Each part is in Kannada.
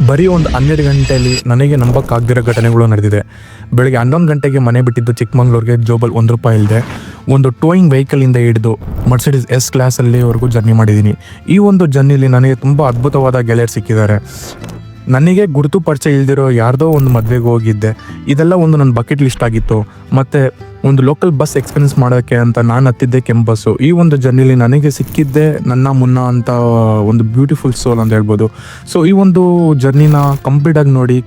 ಬರೀ ಒಂದು 12 ಗಂಟೆಯಲ್ಲಿ ನನಗೆ ನಂಬಕ್ಕಾಗದಿರೋ ಘಟನೆಗಳು ನಡೆದಿದೆ. ಬೆಳಗ್ಗೆ 11 ಗಂಟೆಗೆ ಮನೆ ಬಿಟ್ಟಿದ್ದು ಚಿಕ್ಕಮಂಗ್ಳೂರಿಗೆ ಜೋಬಲ್ ₹1 ಇಲ್ಲದೆ ಒಂದು ಟೋಯಿಂಗ್ ವೆಹಿಕಲಿಂದ ಹಿಡಿದು ಮರ್ಸಿಡೀಸ್ S ಕ್ಲಾಸಲ್ಲಿವರೆಗೂ ಜರ್ನಿ ಮಾಡಿದ್ದೀನಿ. ಈ ಒಂದು ಜರ್ನಿಲಿ ನನಗೆ ತುಂಬ ಅದ್ಭುತವಾದ ಗೆಳೆಯರು ಸಿಕ್ಕಿದ್ದಾರೆ. ನನಗೆ ಗುರುತು ಪರಿಚಯ ಇಲ್ದಿರೋ ಯಾರ್ದೋ ಒಂದು ಮದುವೆಗೆ ಹೋಗಿದ್ದೆ. ಇದೆಲ್ಲ ಒಂದು ನನ್ನ ಬಕೆಟ್ ಲಿಸ್ಟ್ ಆಗಿತ್ತು. ಮತ್ತು ಒಂದು ಲೋಕಲ್ ಬಸ್ ಎಕ್ಸ್ಪೀರಿಯನ್ಸ್ ಮಾಡೋಕ್ಕೆ ಅಂತ ನಾನು ಹತ್ತಿದ್ದೆ ಕೆಂಪು ಬಸ್ಸು. ಈ ಒಂದು ಜರ್ನಿಲಿ ನನಗೆ ಸಿಕ್ಕಿದ್ದೆ ನನ್ನ ಮುನ್ನ ಅಂತ ಒಂದು ಬ್ಯೂಟಿಫುಲ್ ಸೋಲ್ ಅಂತ ಹೇಳ್ಬೋದು. ಸೊ ಈ ಒಂದು ಜರ್ನಿನ ಕಂಪ್ಲೀಟಾಗಿ ನೋಡಿ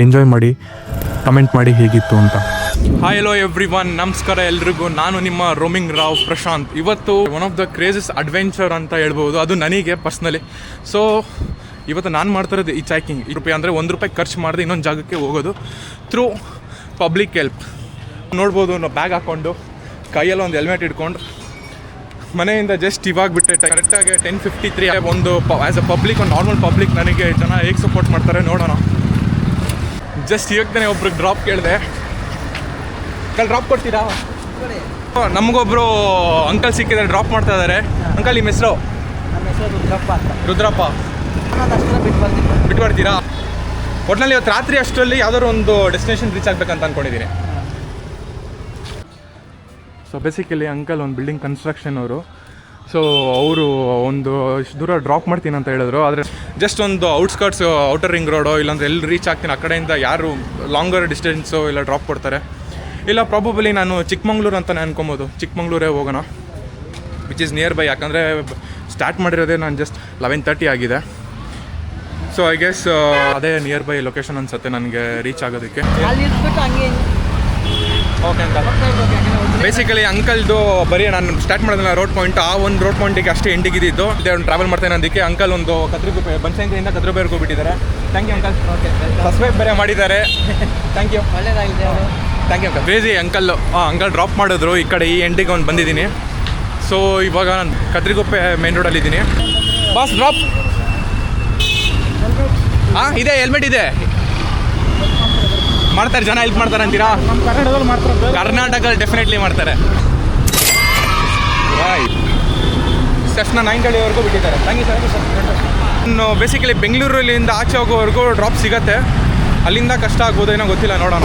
ಎಂಜಾಯ್ ಮಾಡಿ ಕಮೆಂಟ್ ಮಾಡಿ ಹೇಗಿತ್ತು ಅಂತ. ಹಾಯ್ ಹಲೋ ಎವ್ರಿ ಒನ್, ನಮಸ್ಕಾರ ಎಲ್ರಿಗೂ. ನಾನು ನಿಮ್ಮ ರೋಮಿಂಗ್ ರಾವ್ ಪ್ರಶಾಂತ್. ಇವತ್ತು ಒನ್ ಆಫ್ ದ ಕ್ರೇಜಸ್ ಅಡ್ವೆಂಚರ್ ಅಂತ ಹೇಳ್ಬೋದು, ಅದು ನನಗೆ ಪರ್ಸ್ನಲಿ. ಸೊ ಇವತ್ತು ನಾನು ಮಾಡ್ತಾಯಿರೋದು ಈ ಚೈಕಿಂಗ್ ₹1 ಅಂದರೆ ₹1 ಖರ್ಚು ಮಾಡಿದೆ ಇನ್ನೊಂದು ಜಾಗಕ್ಕೆ ಹೋಗೋದು ಥ್ರೂ ಪಬ್ಲಿಕ್ ಹೆಲ್ಪ್. ನೋಡ್ಬೋದು, ನಾವು ಬ್ಯಾಗ್ ಹಾಕ್ಕೊಂಡು ಕೈಯಲ್ಲಿ ಒಂದು ಹೆಲ್ಮೆಟ್ ಇಟ್ಕೊಂಡು ಮನೆಯಿಂದ ಜಸ್ಟ್ ಇವಾಗ ಬಿಟ್ಟೆ ಕರೆಕ್ಟಾಗಿ 10:53. ಒಂದು ಆ್ಯಸ್ ಅ ಪಬ್ಲಿಕ್, ಒಂದು ನಾರ್ಮಲ್ ಪಬ್ಲಿಕ್ ನನಗೆ ಜನ ಹೇಗೆ ಸಪೋರ್ಟ್ ಮಾಡ್ತಾರೆ ನೋಡೋಣ. ಜಸ್ಟ್ ಇವಾಗ್ತಾನೆ ಒಬ್ರಿಗೆ ಡ್ರಾಪ್ ಕೇಳಿದೆ, ಡ್ರಾಪ್ ಕೊಡ್ತೀರಾ? ನಮಗೊಬ್ಬರು ಅಂಕಲ್ ಸಿಕ್ಕಿದ್ದಾರೆ, ಡ್ರಾಪ್ ಮಾಡ್ತಾ ಇದ್ದಾರೆ. ಅಂಕಲ್ ನಿಮ್ಮ ಹೆಸರು? ರುದ್ರಪ್ಪ. ಬಿಟ್ಟು ಬರ್ತೀರಾ? ಒಟ್ಟಿನಲ್ಲಿ ಇವತ್ತು ರಾತ್ರಿ ಅಷ್ಟರಲ್ಲಿ ಯಾವ್ದಾದ್ರು ಒಂದು ಡೆಸ್ಟಿನೇಷನ್ ರೀಚ್ ಆಗಬೇಕಂತ ಅಂದ್ಕೊಂಡಿದ್ದೀನಿ. ಸೊ ಬೇಸಿಕಲಿ ಅಂಕಲ್ ಒಂದು ಬಿಲ್ಡಿಂಗ್ ಕನ್ಸ್ಟ್ರಕ್ಷನ್ ಅವರು. ಸೊ ಅವರು ಒಂದು ಇಷ್ಟು ದೂರ ಡ್ರಾಪ್ ಮಾಡ್ತೀನಿ ಅಂತ ಹೇಳಿದ್ರು. ಆದರೆ ಜಸ್ಟ್ ಒಂದು ಔಟ್ಸ್ಕರ್ಟ್ಸ್, ಔಟರ್ ರಿಂಗ್ ರೋಡು, ಇಲ್ಲಾಂದ್ರೆ ಎಲ್ಲಿ ರೀಚ್ ಆಗ್ತೀನಿ ಆ ಕಡೆಯಿಂದ ಯಾರು ಲಾಂಗರ್ ಡಿಸ್ಟೆನ್ಸು ಇಲ್ಲ ಡ್ರಾಪ್ ಕೊಡ್ತಾರೆ. ಇಲ್ಲ ಪ್ರಾಬಬಲಿ ನಾನು ಚಿಕ್ಕಮಂಗ್ಳೂರು ಅಂತಲೇ ಅನ್ಕೊಬೋದು, ಚಿಕ್ಕಮಂಗ್ಳೂರೇ ಹೋಗೋಣ, ವಿಚ್ ಈಸ್ ನಿಯರ್ ಬೈ. ಯಾಕಂದರೆ ಸ್ಟಾರ್ಟ್ ಮಾಡಿರೋದೇ ನಾನು ಜಸ್ಟ್ 11:30 ಆಗಿದೆ. ಸೊ ಐ ಗೆಸ್ ಅದೇ ನಿಯರ್ ಬೈ ಲೊಕೇಶನ್ ಅನ್ಸುತ್ತೆ ನನಗೆ ರೀಚ್ ಆಗೋದಕ್ಕೆ. Okay uncle. ಬೇಸಿಕಲಿ ಅಂಕಲ್ದು ಬರೀ ನಾನು ಸ್ಟಾರ್ಟ್ ಮಾಡೋದಿಲ್ಲ ರೋಡ್ ಪಾಯಿಂಟ್, ಆ ಒಂದು ರೋಡ್ ಪಾಯಿಂಟಿಗೆ ಅಷ್ಟೇ ಎಂಡಿಗೆ ಇದ್ದಿದ್ದು. ಒಂದು ಟ್ರಾವೆಲ್ ಮಾಡ್ತೇನೆ ಅದಕ್ಕೆ ಅಂಕಲ್ ಒಂದು ಕದ್ರಿಗುಪ್ಪೆ ಬನಶಂಕರಿಯಿಂದ ಕದ್ರಿಗುಪ್ಪೆವರೆಗೂ ಹೋಗ್ಬಿಟ್ಟಿದ್ದಾರೆ. Thank you uncle. Okay, subscribe ಬೇರೆ ಮಾಡಿದ್ದಾರೆ. Thank you. ಒಳ್ಳೆಯದಾಗಿದೆ. Thank you uncle. Crazy uncle. Uncle drop ಮಾಡಿದ್ರು ಈ ಕಡೆ ಈ ಎಂಡಿಗೆ ಒಂದು ಬಂದಿದ್ದೀನಿ. ಸೊ ಇವಾಗ ನಾನು ಕದ್ರಿಗುಪ್ಪೆ ಮೇನ್ ರೋಡಲ್ಲಿದ್ದೀನಿ. ಬಾಸ್ ಡ್ರಾಪ್ ಇದೆ, ಹೆಲ್ಮೆಟ್ ಇದೆ. ಮಾಡ್ತಾರೆ ಜನ, ಹೆಲ್ಪ್ ಮಾಡ್ತಾರೆ ಅಂತೀರಾ? ಕರ್ನಾಟಕದಲ್ಲಿ ಡೆಫಿನೆಟ್ಲಿ ಮಾಡ್ತಾರೆ. ಸೆಫ್ನ 9:30ವರೆಗೂ ಬಿಟ್ಟಿದ್ದಾರೆ. Thank you sir. ಇನ್ನು ಬೇಸಿಕಲಿ ಬೆಂಗಳೂರಲ್ಲಿಂದ ಆಚೆ ಹೋಗೋವರೆಗೂ ಡ್ರಾಪ್ ಸಿಗತ್ತೆ. ಅಲ್ಲಿಂದ ಕಷ್ಟ ಆಗ್ಬೋದು, ಏನೋ ಗೊತ್ತಿಲ್ಲ, ನೋಡೋಣ.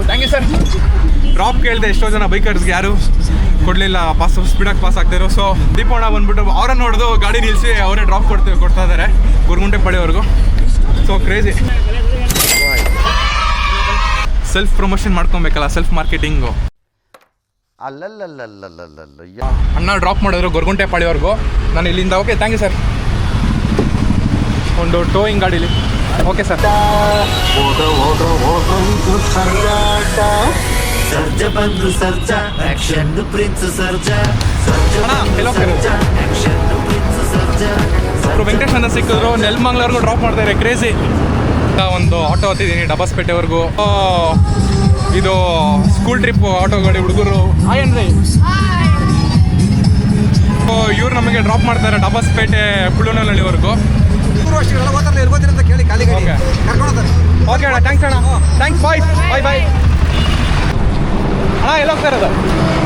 Thank you sir. ಡ್ರಾಪ್ ಕೇಳಿದೆ, ಎಷ್ಟೋ ಜನ ಬೈಕರ್ಸ್ಗೆ ಯಾರು ಕೊಡಲಿಲ್ಲ, ಸ್ಪೀಡಾಗಿ ಪಾಸ್ ಆಗ್ತಾಯಿರೋ. ಸೊ ದೀಪೋಣ ಬಂದ್ಬಿಟ್ಟು ಅವರನ್ನು ನೋಡಿದು ಗಾಡಿ ನಿಲ್ಲಿಸಿ ಅವರೇ ಡ್ರಾಪ್ ಕೊಡ್ತಾ ಇದ್ದಾರೆ ಗುರುಗುಂಟೆ ಪಡೆಯವರೆಗೂ. So crazy. ಸೆಲ್ಫ್ ಪ್ರಮೋಷನ್ ಮಾಡ್ಕೊಬೇಕಲ್ಲ, ಸೆಲ್ಫ್ ಮಾರ್ಕೆಟಿಂಗು. ಅಣ್ಣ ಡ್ರಾಪ್ ಮಾಡಿದ್ರು ಗೊರಗುಂಟೆ ಪಾಳಿವರೆಗೂ, ನಾನು ಇಲ್ಲಿಂದ. Okay, thank you sir. ಒಂದು ಟೋಯಿಂಗ್ ಗಾಡೀಲಿ. Okay sir. ವೆಂಕಟೇಶ್ ಅನ್ನ ಸಿಕ್ಕಿದ್ರು, ನೆಲಮಂಗ್ಳವರೆಗೂ ಡ್ರಾಪ್ ಮಾಡ್ತಾರೆ. ಕ್ರೇಜಿ. ಒಂದು ಆಟೋ ಹತ್ತಿದ್ದೀನಿ ಡಬಸ್ಪೇಟೆವರೆಗೂ. ಇದು ಸ್ಕೂಲ್ ಟ್ರಿಪ್ ಆಟೋ ಗಾಡಿ ಹುಡುಗರು. ಏನ್ರಿ ಇವ್ರು ನಮಗೆ ಡ್ರಾಪ್ ಮಾಡ್ತಾರೆ ಡಬಸ್ಪೇಟೆ ಪುಳ್ಳನಹಳ್ಳಿವರೆಗೂ. ಓಕೆ ಅಣ್ಣ, ಥ್ಯಾಂಕ್ಸ್ ಅಣ್ಣ. ಥ್ಯಾಂಕ್ಸ್, ಬಾಯ್ ಬಾಯ್ ಬಾಯ್. ಅಣ್ಣ ಎಲ್ಲ ಹೋಗ್ತಾ ಇರೋದು?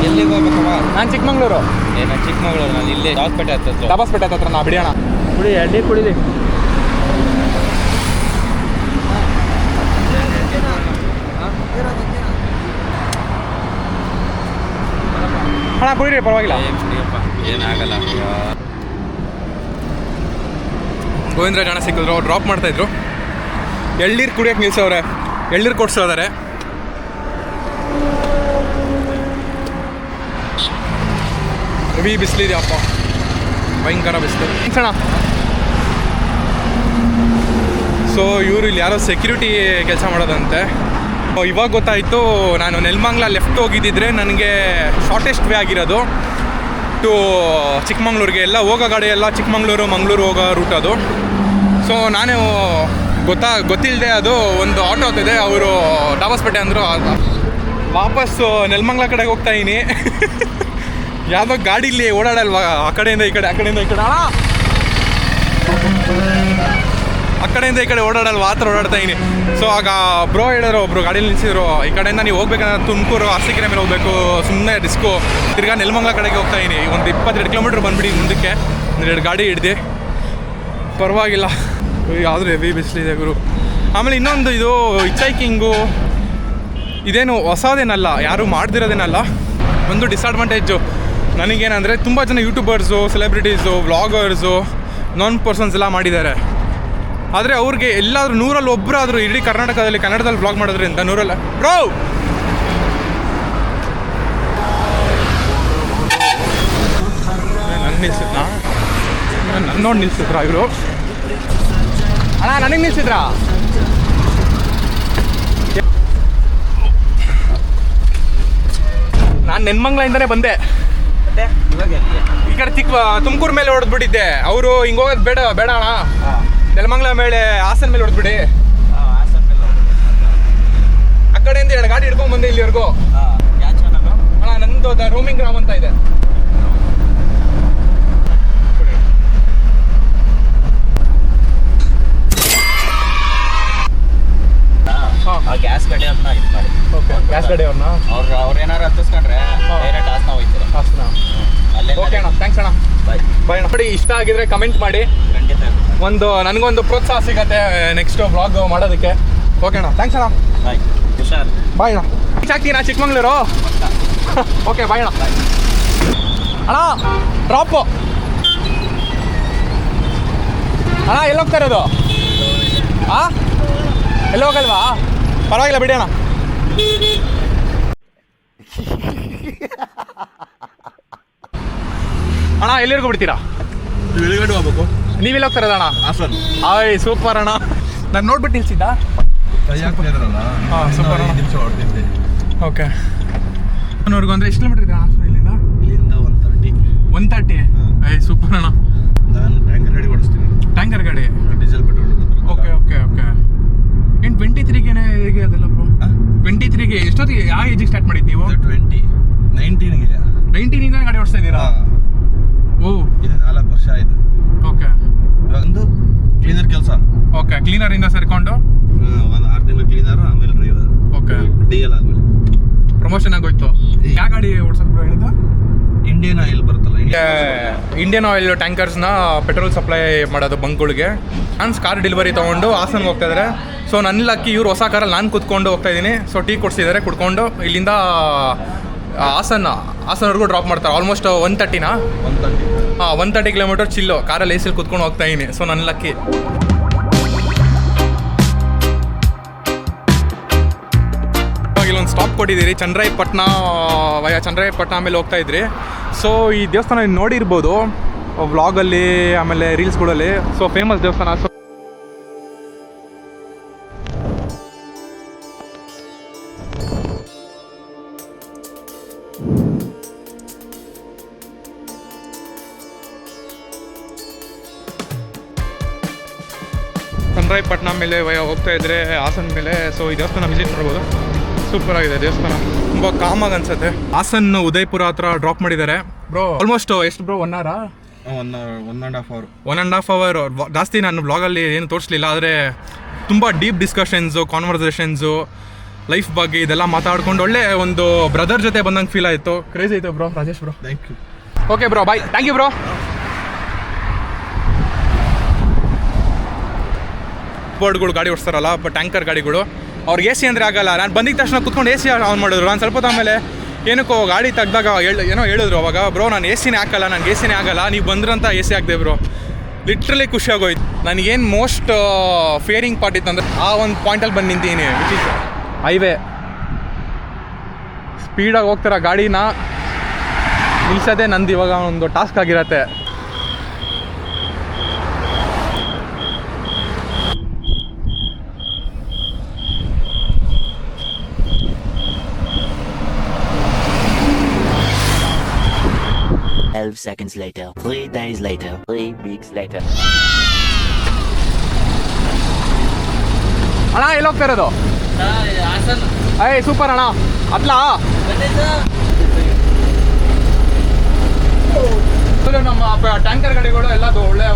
ಎಲ್ಲಿಗೆ ಹೋಗ್ಬೇಕಮ್ಮ? ನಾನು ಚಿಕ್ಕಮಂಗ್ಳೂರು. ನಾನು ಚಿಕ್ಕಮಂಗ್ಳೂರು, ನಾನು ಇಲ್ಲೇ ಡಬಸ್ಪೇಟೆ ಹತ್ತಿರ. ಡಬಸ್ಪೇಟೆ ಹತ್ರ ನಾ ಬಿಡಿ ಅಣ್ಣ. ಕುಡಿ, ಎಣ್ಣೆ ಕುಡಿಲಿ. ಅಣ್ಣ ಕುಡಿರಿ, ಪರವಾಗಿಲ್ಲ, ಏನಾಗಲ್ಲ. ಗೋವಿಂದರಾಜ್ ಅಣ್ಣ ಸಿಕ್ಕಿದ್ರು, ಡ್ರಾಪ್ ಮಾಡ್ತಾಯಿದ್ರು. ಎಳ್ನೀರು ಕುಡಿಯೋಕೆ ನಿಲ್ಸವ್ರೆ, ಎಳ್ನೀರು ಕೊಡ್ಸೋದಾರೆ. ಹೆವಿ ಬಿಸಿಲಿದೆಯಪ್ಪ, ಭಯಂಕರ ಬಿಸಿಲು. ಅಣ್ಣ ಸೊ ಇವರು ಇಲ್ಲಿ ಯಾರೋ ಸೆಕ್ಯೂರಿಟಿ ಕೆಲಸ ಮಾಡೋದಂತೆ. ಇವಾಗ ಗೊತ್ತಾಯಿತು, ನಾನು ನೆಲಮಂಗ್ಲ ಲೆಫ್ಟ್ ಹೋಗಿದ್ದಿದ್ರೆ ನನಗೆ ಶಾರ್ಟೆಸ್ಟ್ ವೇ ಆಗಿರೋದು ಟು ಚಿಕ್ಕಮಂಗ್ಳೂರಿಗೆ. ಎಲ್ಲ ಹೋಗೋ ಗಾಡಿ ಎಲ್ಲ ಚಿಕ್ಕಮಂಗ್ಳೂರು ಮಂಗಳೂರು ಹೋಗೋ ರೂಟ್ ಅದು. ಸೊ ನಾನು ಗೊತ್ತಿಲ್ಲದೆ ಅದು ಒಂದು ಆಟೋ ಹತ್ತಿದೆ, ಅವರು ಡಬಸ್ಪೇಟೆ ಅಂದರು. ವಾಪಸ್ಸು ನೆಲಮಂಗ್ಲ ಕಡೆಗೆ ಹೋಗ್ತಾ ಇದ್ದೀನಿ. ಯಾವುದೋ ಗಾಡೀಲಿ ಓಡಾಡಲ್ವಾ, ಆ ಕಡೆಯಿಂದ ಈ ಕಡೆ, ಆ ಕಡೆಯಿಂದ ಈ ಕಡೆ. ಆ ಕಡೆಯಿಂದ ಈ ಕಡೆ ಓಡಾಡಲ್ವ ಆ ಥರ ಓಡಾಡ್ತಾ ಇದೀನಿ. ಸೊ ಆಗ ಬ್ರೋ ಹೇಳಿದ್ರು, ಒಬ್ರು ಗಾಡೀಲಿ ನಿಲ್ಸಿದ್ರು, ಈ ಕಡೆಯಿಂದ ನೀವು ಹೋಗ್ಬೇಕಂದ್ರೆ ತುಮಕೂರು ಅರಸೀಕೆರೆ ಮೇಲೆ ಹೋಗಬೇಕು, ಸುಮ್ಮನೆ ರಿಸ್ಕು, ತಿರ್ಗಾ ನೆಲಮಂಗಲ ಕಡೆಗೆ ಹೋಗ್ತಾ ಇದೀನಿ. ಒಂದು 22 ಕಿಲೋಮೀಟ್ರ್ ಬಂದ್ಬಿಡಿ ಮುಂದಕ್ಕೆ, 2 ಗಾಡಿ ಹಿಡ್ದು. ಪರವಾಗಿಲ್ಲ, ಯಾವ್ದು ಹೆವಿ ಬಿಸಿಲಿದೆ ಗುರು. ಆಮೇಲೆ ಇನ್ನೊಂದು, ಇದು ಹಿಚ್ಹೈಕಿಂಗು ಇದೇನು ಹೊಸದೇನಲ್ಲ, ಯಾರು ಮಾಡ್ದಿರೋದೇನಲ್ಲ. ಒಂದು ಡಿಸ್ಅಡ್ವಾಂಟೇಜು ನನಗೇನಂದರೆ, ತುಂಬ ಜನ ಯೂಟ್ಯೂಬರ್ಸು, ಸೆಲೆಬ್ರಿಟೀಸು, ವ್ಲಾಗರ್ಸು, ನಾನ್ ಪರ್ಸನ್ಸ್ ಎಲ್ಲ ಮಾಡಿದ್ದಾರೆ. ಆದರೆ ಅವ್ರಿಗೆ ಎಲ್ಲಾದರೂ 100ರಲ್ಲಿ ಒಬ್ಬರಾದರೂ ಇಡೀ ಕರ್ನಾಟಕದಲ್ಲಿ ಕನ್ನಡದಲ್ಲಿ ವ್ಲಾಗ್ ಮಾಡೋದ್ರಿಂದ 100ರಲ್ಲಿ ಬ್ರೋ ನನ್ನ ನಿಲ್ಸಿದ್ನಾ, ನನ್ನ ನೋಡಿ ನಿಲ್ಸಿದ್ರಾ ಇವರು? ಅಣ್ಣ ನನಗೆ ನಿಲ್ಸಿದ್ರಾ? ನಾನು ನೆನ್ಮಂಗ್ಲಿಂದನೇ ಬಂದೆ. ಈ ಕಡೆ ತುಮಕೂರು ಮೇಲೆ ಹೊಡೆದ್ಬಿಟ್ಟಿದ್ದೆ. ಅವರು ಹಿಂಗೆ ಹೋಗೋದು ಬೇಡ ಅಣ್ಣ, ನೆಲಮಂಗ್ಲ ಮೇಲೆ ಹಾಸನ ಮೇಲೆ ಹೊಡೆದ್ಬಿಡಿ. ಆ ಕಡೆಯಿಂದ 2 ಗಾಡಿ ಹಿಡ್ಕೊಂಡ್ ಬಂದೆ ಇಲ್ಲಿವರೆಗೂ. ಅಣ್ಣ ನಂದು ರೋಮಿಂಗ್ ರಾವ್ ಅಂತ ಇದೆ. ಗ್ಯಾಸ್ ಗಾಡಿ ಅವ್ರನ್ನ ಇದು ಮಾಡಿ. ಓಕೆ, ಗ್ಯಾಸ್ ಗಾಡಿ ಅವ್ರನ್ನ ಅವ್ರು ಏನಾರು ಹತ್ತಿಸ್ಕೊಂಡ್ರೆ ಡೈರೆಕ್ಟ್ ಹಾಸನ ಹೋಗ್ತೀರ. ಹಾಸನ. ಅಲ್ಲೇ. ಓಕೆ ಅಣ್ಣ, ಥ್ಯಾಂಕ್ಸ್ ಅಣ್ಣ. ಬಾಯ್. ಅಣ್ಣ ನೋಡಿ, ಇಷ್ಟ ಆಗಿದ್ರೆ ಕಮೆಂಟ್ ಮಾಡಿ. ಖಂಡಿತ. ನನಗೊಂದು ಪ್ರೋತ್ಸಾಹ ಸಿಗತ್ತೆ ನೆಕ್ಸ್ಟ್ ವ್ಲಾಗ್ ಮಾಡೋದಕ್ಕೆ. ಓಕೆ ಅಣ್ಣ, ಥ್ಯಾಂಕ್ಸ್ ಅಣ್ಣ. ಬಾಯ್. ಹುಷಾರ್. ಬಾಯ್ ಅಣ್ಣ. ಆಗ್ತೀನಾ ಚಿಕ್ಕಮಂಗ್ಳೂರು? ಓಕೆ, ಬಾಯ್ ಅಣ್ಣ. ಅಣ್ಣ ಡ್ರಾಪು. ಅಣ್ಣ ಎಲ್ಲಿ ಹೋಗ್ತಾ ಇರೋದು? ಹಾಂ, ಎಲ್ಲಿ ಹೋಗಲ್ವಾ? ಪರವಾಗಿಲ್ಲ ಬಿಡಿ ಅಣ್ಣ. ಅಣ್ಣ ಎಲ್ಲಿವರೆಗೂ ಬಿಡ್ತೀರಾ? ಬೆಳಗಡೆ ಹೋಗ್ಬೇಕು. ನೀವೆಲ್ಲಿ ಹೋಗ್ತಾ ಇರೋದು ಅಣ್ಣ? ಹಾಸನ್. ಆಯ್ ಸೂಪರ್ ಅಣ್ಣ. ನಾನು ನೋಡ್ಬಿಟ್ಟು ನಿಲ್ಸಿದ್ದ. ಹಾಂ, ಸೂಪರ್ ಅಣ್ಣ. ನಿಮಿಷ ಹೊಡ್ತಿದ್ದೆ. ಓಕೆ, ನಾನವ್ರಿಗೂ ಅಂದರೆ ಎಷ್ಟು ಕಿಲೋಮೀಟರ್ ಇದೆ ಹಾಸನ ಇಲ್ಲಿಂದ? ಇಲ್ಲಿಂದ 130. ಐ ಸೂಪರ್ ಅಣ್ಣ. ನಾನು ಟ್ಯಾಂಕರ್ ಗಾಡಿ ಓಡಿಸ್ತೀನಿ. ಟ್ಯಾಂಕರ್ ಗಾಡಿ? Diesel petrol. ಓಕೆ. ಏನು 23ಗೆನೇ ಹೇಗೆ ಅದೆಲ್ಲ ಬ್ರೋ? 23ಗೆ ಎಷ್ಟೊತ್ತಿಗೆ, ಯಾವ ಏಜಿಗೆ ಸ್ಟಾರ್ಟ್ ಮಾಡಿದ್ದು ನೀವು? 19ಗೆ. 19ಇಂದ ಗಾಡಿ ಓಡಿಸ್ತಾ ಇದ್ದೀರಾ? ಓ, ಇದು 4 ವರ್ಷ ಆಯಿತು. ಓಕೆ. ಒಂದು ಕ್ಲೀನರ್ ಕೆಲಸ. ಓಕೆ, ಕ್ಲೀನರಿಂದ ಸೇರ್ಕೊಂಡು ಒಂದು 6 ತಿಂಗಳು ಕ್ಲೀನರು, ಆಮೇಲೆ ಡ್ರೈವರ್. ಓಕೆ. DL ಆದ್ಮೇಲೆ ಪ್ರಮೋಷನ್ ಆಗೋಯ್ತು. ಯಾವ ಗಾಡಿ ಓಡಿಸೋದು ಬ್ರೋ ಹೇಳಿದ್ದು? ಇಂಡಿಯನ್ ಆಯಿಲ್ ಬರುತ್ತಲ್ಲ, ಇಂಡಿಯನ್ ಆಯಿಲ್ ಟ್ಯಾಂಕರ್ಸ್ನ ಪೆಟ್ರೋಲ್ ಸಪ್ಲೈ ಮಾಡೋದು ಬಂಕ್ಗಳಿಗೆ. ನಾನು ಕಾರ್ ಡೆಲಿವರಿ ತೊಗೊಂಡು ಹಾಸನ್ಗೆ ಹೋಗ್ತಾ ಇದ್ದಾರೆ. ಸೊ ನನ್ನ ಲಕ್ಕಿ, ಇವ್ರು ಹೊಸ ಕಾರಲ್ಲಿ ನಾನು ಕೂತ್ಕೊಂಡು ಹೋಗ್ತಾ ಇದ್ದೀನಿ. ಸೊ ಟೀ ಕೊಡಿಸಿದ್ದಾರೆ, ಕುಡ್ಕೊಂಡು ಇಲ್ಲಿಂದ ಹಾಸನವರೆಗೂ ಡ್ರಾಪ್ ಮಾಡ್ತಾರೆ. ಆಲ್ಮೋಸ್ಟ್ 130 ಹಾಂ, 130 ಕಿಲೋಮೀಟರ್ ಚಿಲ್ಲು ಕಾರಲ್ಲಿ AC ಕೂತ್ಕೊಂಡು ಹೋಗ್ತಾ ಇದ್ದೀನಿ. ಸೊ ನನ್ನ ಲಕ್ಕಿ. ಇಲ್ಲೊಂದು ಸ್ಟಾಪ್ ಕೊಟ್ಟಿದ್ದೀರಿ, ಚನ್ನರಾಯಪಟ್ಟಣ ವಯ ಚನ್ನರಾಯಪಟ್ಟಣ ಆಮೇಲೆ ಹೋಗ್ತಾ ಇದ್ರಿ. ಸೊ ಈ ದೇವಸ್ಥಾನ ನೋಡಿರ್ಬೋದು ವ್ಲಾಗಲ್ಲಿ, ಆಮೇಲೆ ರೀಲ್ಸ್ಗಳಲ್ಲಿ. ಸೊ ಫೇಮಸ್ ದೇವಸ್ಥಾನ. ಸೊ ಚನ್ನರಾಯಪಟ್ಟಣ ಮೇಲೆ ಹೋಗ್ತಾ ಇದ್ರೆ ಹಾಸನ ಮೇಲೆ. ಸೊ ಈ ದೇವಸ್ಥಾನ ವಿಸಿಟ್ ಮಾಡ್ಬೋದು. ಸೂಪರ್ ಆಗಿದೆ ದೇವಸ್ಥಾನ, ತುಂಬ ಕಾಮಾಗಿ ಅನ್ಸುತ್ತೆ. ಹಾಸನ್ ಉದಯಪುರ ಹತ್ರ ಡ್ರಾಪ್ ಮಾಡಿದ್ದಾರೆ ಬ್ರೋ. ಆಲ್ಮೋಸ್ಟ್ ಎಷ್ಟು ಬ್ರೋ? 1 hour? 1.5 hour. 1.5 hour. ಜಾಸ್ತಿ ನಾನು ಬ್ಲಾಗಲ್ಲಿ ಏನು ತೋರಿಸ್ಲಿಲ್ಲ, ಆದರೆ ತುಂಬ ಡೀಪ್ ಡಿಸ್ಕಷನ್ಸು, ಕಾನ್ವರ್ಸೇಷನ್ಸು, ಲೈಫ್ ಬಗ್ಗೆ ಇದೆಲ್ಲ ಮಾತಾಡ್ಕೊಂಡು ಒಳ್ಳೆ ಒಂದು ಬ್ರದರ್ ಜೊತೆ ಬಂದಂಗೆ ಫೀಲ್ ಆಯಿತು. ಕ್ರೇಜ್ ಆಯಿತು bro. Rajesh bro, thank you. Okay bro, bye. Thank you bro. ಬೋರ್ಡ್ಗಳು ಗಾಡಿ ಓಡಿಸ್ತಾರಲ್ಲ, ಟ್ಯಾಂಕರ್ ಗಾಡಿಗಳು, ಅವ್ರಿಗೆ AC ಅಂದರೆ ಆಗಲ್ಲ. ನಾನು ಬಂದಿದ್ದ ತಕ್ಷಣ ಕುತ್ಕೊಂಡು AC ಆನ್ ಮಾಡಿದ್ರು. ನಾನು ಸ್ವಲ್ಪ ಆಮೇಲೆ ಏನಕ್ಕೋ ಗಾಡಿ ತೆಗ್ದಾಗ ಏನೋ ಹೇಳಿದ್ರು ಅವಾಗ, ಬ್ರೋ ನಾನು AC ಹಾಕಲ್ಲ, ನನಗೆ AC ಆಗಲ್ಲ, ನೀವು ಬಂದ್ರಂತ AC ಹಾಕ್ದೆ ಬ್ರೋ. ಲಿಟ್ರಲಿ ಖುಷಿಯಾಗೋಯ್ತು. ನನಗೇನು ಮೋಸ್ಟ್ ಫೇರಿಂಗ್ ಪಾರ್ಟ್ ಇತ್ತಂದರೆ ಆ ಒಂದು ಪಾಯಿಂಟಲ್ಲಿ ಬಂದು ನಿಂತೀನಿ, ವಿಚ್ ಇಸ್ ಹೈವೇ. ಸ್ಪೀಡಾಗಿ ಹೋಗ್ತಾರ ಗಾಡಿನ ನಿಲ್ಸೋದೇ ನಂದು ಇವಾಗ ಒಂದು ಟಾಸ್ಕ್ ಆಗಿರತ್ತೆ. Seconds later, 3 days later, 3 weeks later. ಅಣ್ಣ ಎಲ್ಲಿ ಹೋಗ್ತಾ ಇರೋದು? ಅಯ್ಯ ಸೂಪರ್ ಅಣ್ಣ. ಅತ್ಲಾ ಆಮೇಲೆ ನಮ್ಮ ಟ್ಯಾಂಕರ್ ಗಾಡಿಗಳು ಎಲ್ಲ ಒಳ್ಳೆ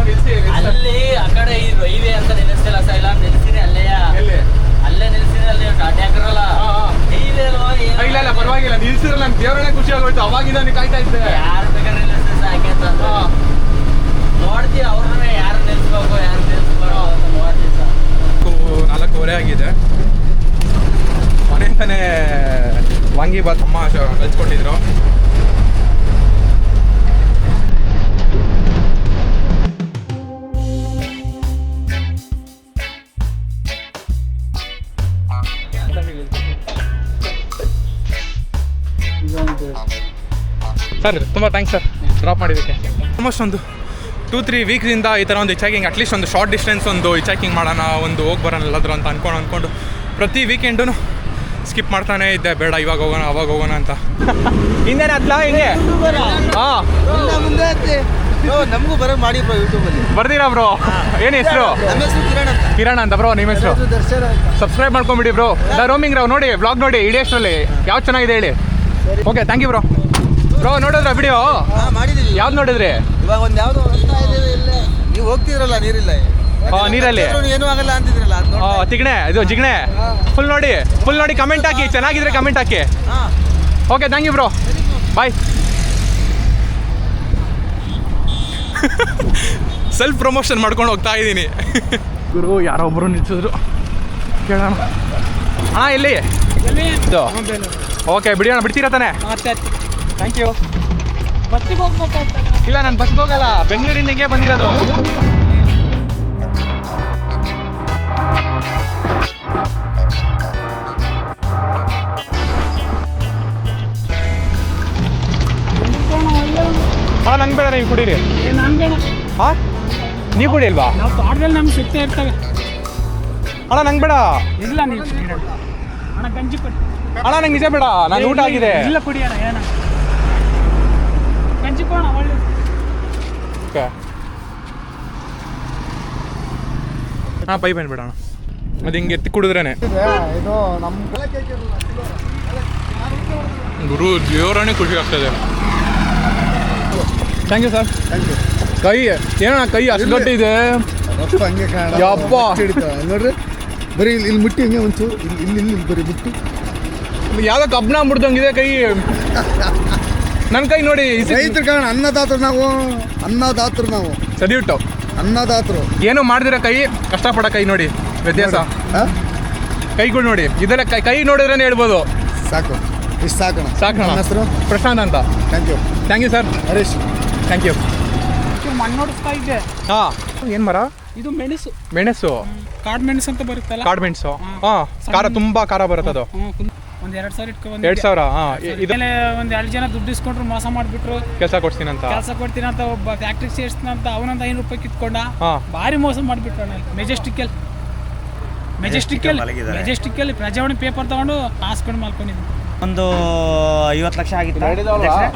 ನಿಲ್ಸಿ ಅಲ್ಲಿ ಆ ಕಡೆ ಈ ರೈಲ್ವೆ ಅಂತ ನಿಲ್ಲಿಸ್ತಿಲ್ಲ ಸರ್, ಇಲ್ಲ ನಿಲ್ಸಿನಿ ಅಲ್ಲೇ ನಿಲ್ಸಿನಿ ಅಲ್ಲಿ ಟ್ಯಾಂಕರ್ ಅಲ್ಲ ರೈಲ್ವೆ ಅಲ್ವಾ ಇಲ್ಲ ಇಲ್ಲ ಪರವಾಗಿಲ್ಲ ನಿಲ್ಸಿರಲ್ಲ ನನ್ ದೇವರೇ ಖುಷಿ ಆಗೋಯ್ತು. ಅವಾಗಿಂದ ನೀನು ಕಾಯ್ತಾ ಇದ್ದೆ. ಯಾರು ಬೇಕಾದ್ರೆ ನಿಲ್ಲಿಸಿ ಸಾಕೆ ಅಂತ ನೋಡ್ತೀವಿ ಅವ್ರನ್ನ ಯಾರು ನಿಲ್ಸ್ಬೇಕು ಯಾರು ನಿಲ್ಸ್ಬಾರ್ದು ಅಂತ ನೋಡ್ತೀವಿ ಸರ್. 4:15 ಆಗಿದೆ. ಮನೆಯಿಂದನೇ ವಾಂಗಿಬಾತ್ ಅಮ್ಮ ಕಲ್ಸ್ಕೊಟ್ಟಿದ್ರು. ಸರ್ ತುಂಬ ಥ್ಯಾಂಕ್ಸ್ ಸರ್ ಡ್ರಾಪ್ ಮಾಡಿದ್ದಕ್ಕೆ. ಆಲ್ಮೋಸ್ಟ್ ಒಂದು 2-3 ವೀಕ್ಸಿಂದ ಈ ಥರ ಒಂದು ಹಿಚಾಕಿಂಗ್, ಅಟ್ಲೀಸ್ಟ್ ಒಂದು ಶಾರ್ಟ್ ಡಿಸ್ಟೆನ್ಸ್ ಒಂದು ಹಿಚಾಕಿಂಗ್ ಮಾಡೋಣ, ಒಂದು ಹೋಗಿ ಬರೋಣ ಎಲ್ಲಾದರೂ ಅಂತ ಅಂದ್ಕೊಂಡು ಪ್ರತಿ ವೀಕೆಂಡು ಸ್ಕಿಪ್ ಮಾಡ್ತಾನೆ ಇದ್ದೆ. ಬೇಡ ಇವಾಗ ಹೋಗೋಣ ಅವಾಗ ಹೋಗೋಣ ಅಂತ. ಹಿಂದೇನೆ ಹತ್ಲಾ ಹಿಂಗೆ? ಹಾಂ ನಮಗೂ ಬರೋ ಮಾಡಿ ಬ್ರೋ ಯೂಟ್ಯೂಬಲ್ಲಿ ಬರ್ತೀರಾ ಬ್ರೋ? ಏನು ಹೆಸರು? ನಮ್ಮ ಹೆಸರು ಕಿರಣ್ ಅಂತ ಬ್ರೋ. ನಿಮ್ಮ ಹೆಸರು? ಸಬ್ಸ್ಕ್ರೈಬ್ ಮಾಡ್ಕೊಂಬಿಡಿ ಬ್ರೋ. ರೋಮಿಂಗ್ ರಾವ್ ನೋಡಿ, ವ್ಲಾಗ್ ನೋಡಿ, ಇಡೀಷ್ಟರಲ್ಲಿ ಯಾವ್ದು ಚೆನ್ನಾಗಿದೆ ಹೇಳಿ. Okay thank you bro. Bro ನೋಡಿದ್ರ ವಿಡಿಯೋ? ಮಾಡಿದೀವಿ. ಯಾವ್ದು ನೋಡಿದ್ರಿ? ಇವಾಗ ಒಂದು ಯಾವ್ದು ನೀವು ಹೋಗ್ತಿದ್ರಲ್ಲ ನೀರಿಲ್ಲ ನೀರಲ್ಲಿ ಏನೂ ಆಗಲ್ಲ ಅಂತಿದ್ರಲ್ಲ ತಿಗಣೆ ಇದು ಜಿಗಣೆ ಫುಲ್ ನೋಡಿ ಕಮೆಂಟ್ ಹಾಕಿ, ಚೆನ್ನಾಗಿದ್ರೆ ಕಮೆಂಟ್ ಹಾಕಿ. Okay thank you bro, bye. Self promotion ಮಾಡ್ಕೊಂಡು ಹೋಗ್ತಾ ಇದ್ದೀನಿ. ಗುರು ಯಾರೋ ಒಬ್ಬರು ನಿಲ್ಸಿದ್ರು, ಕೇಳೋಣ. ಅಣ್ಣ ಎಲ್ಲಿ ಇದು? ಓಕೆ ಬಿಡಿ ಬಿಡ್ತೀರಾ ತಾನೆ? Thank you. ಇಲ್ಲ ನಾನು ಬಸ್ಗೆ ಹೋಗಲ್ಲ, ಬೆಂಗಳೂರಿನಿಗೆ ಬಂದಿರೋದು. ಹಾಂ ನಂಗೆ ಬೇಡ, ನೀವು ಕುಡೀರಿ. ಹಾಂ ನೀವು ಕುಡಿ ಅಲ್ವಾ? ನಾವು ತೋಟದಲ್ಲಿ ನಮ್ಗೆ ಸಿಗ್ತಾ ಇರ್ತವೆ. ಅಣ್ಣ ನಂಗೆ ಬೇಡ. ಇಲ್ಲ ನೀವು ಅಣ್ಣ ಗಂಜಿ ಕೊಡಿ. ಅಣ್ಣ ನಂಗೆ ನಿಜ ಬೇಡ, ನಾನು ಊಟ ಆಗಿದೆ. ಇಲ್ಲ ಕುಡಿ ಅಣ್ಣ, ಏನ ಗಂಜಿ ಕೊಡೋಣ ಒಳ್ಳೆ. ಓಕೆ ಹಾಂ ಪೈ ಬೇಡ ಅಣ್ಣ, ಅದು ಹಿಂಗೆ ಎತ್ತಿ ಕುಡಿದ್ರೇನೆ. ಇದು ನಮ್ಮ ಗುರು ದೇವರೇ ಖುಷಿ ಆಗ್ತದೆ. Thank you sir. Thank you. ಕೈ ಏನಣ್ಣ ಕೈ ಅಷ್ಟು ದೊಡ್ಡ ಇದೆ? ಹಂಗೆ ಯಪ್ಪ ನೋಡ್ರಿ, ಬರೀ ಇಲ್ಲಿ ಮುಟ್ಟಿ ಹಿಂಗೆ ಒಂಚೂರು ಇಲ್ಲಿ ಬರೀ ಮುಟ್ಟಿ ಯಾವ್ದೋ ಕಬ್ನ ಮುಡ್ದಂಗಿದೆ ಕೈ. ನನ್ನ ಕೈ ನೋಡಿ. ರೈತರು ಕಾರಣ ಅನ್ನದಾತರು ನಾವು ಸದಿಟ್ಟು ಅನ್ನದಾತರು ಏನೋ ಮಾಡಿದಿರ ಕೈ, ಕಷ್ಟಪಡ ಕೈ ನೋಡಿ ವ್ಯತ್ಯಾಸ. ಕೈಗಳು ನೋಡಿ, ಇದೆಲ್ಲ ಕೈ ನೋಡಿದ್ರೇನೆ ಹೇಳ್ಬೋದು. ಸಾಕು, ಇಷ್ಟು ಸಾಕೋಣ. ಸಾಕೋಣ. ನನ್ನ ಹೆಸರು ಪ್ರಶಾಂತ್ ಅಂತ. Thank you sir. Harish. Thank you. ಮಣ್ಣು ನೋಡಿಸ್ತಾ ಇದ್ದೆ. ಹಾಂ ಏನು ಮರ? ಇದು ಮೆಣಸು. ಮೆಣಸು, ಕಾಡು ಮೆಣಸು ಅಂತ ಬರುತ್ತಲ್ಲ. ಕಾಡು ಮೆಣಸು. ಹಾಂ ಖಾರ, ತುಂಬ ಖಾರ ಬರುತ್ತದು. ಒಂದು 2,000 ಇಟ್ಕೊಂಡು 2,000. ಹಾಂ ಇದೆಲ್ಲ ಒಂದು 2 ಜನ ದುಡ್ಡು ಇಸ್ಕೊಂಡ್ರು, ಮೋಸ ಮಾಡಿಬಿಟ್ರು. ಕೆಲಸ ಕೊಡ್ತೀನಂತ ಕೊಡ್ತೀನಂತ ಒಬ್ಬ ಫ್ಯಾಕ್ಟ್ರಿಗೆ ಸೇರಿಸ್ತಾನಂತ ಅವನೊಂದು 500 ರೂಪಾಯಿ ಕಿತ್ಕೊಂಡ. ಹಾಂ ಭಾರಿ ಮೋಸ ಮಾಡಿಬಿಟ್ರು ಅಣ್ಣ. ಮೆಜೆಸ್ಟಿಕ್ಕಲ್ಲಿ ಪ್ರಜಾವಾಣಿ ಪೇಪರ್ ತಗೊಂಡು ಹಾಸ್ಕೊಂಡು ಮಾಡ್ಕೊಂಡಿದ್ದು. ಒಂದು 50 ಲಕ್ಷ ಆಗಿತ್ತು,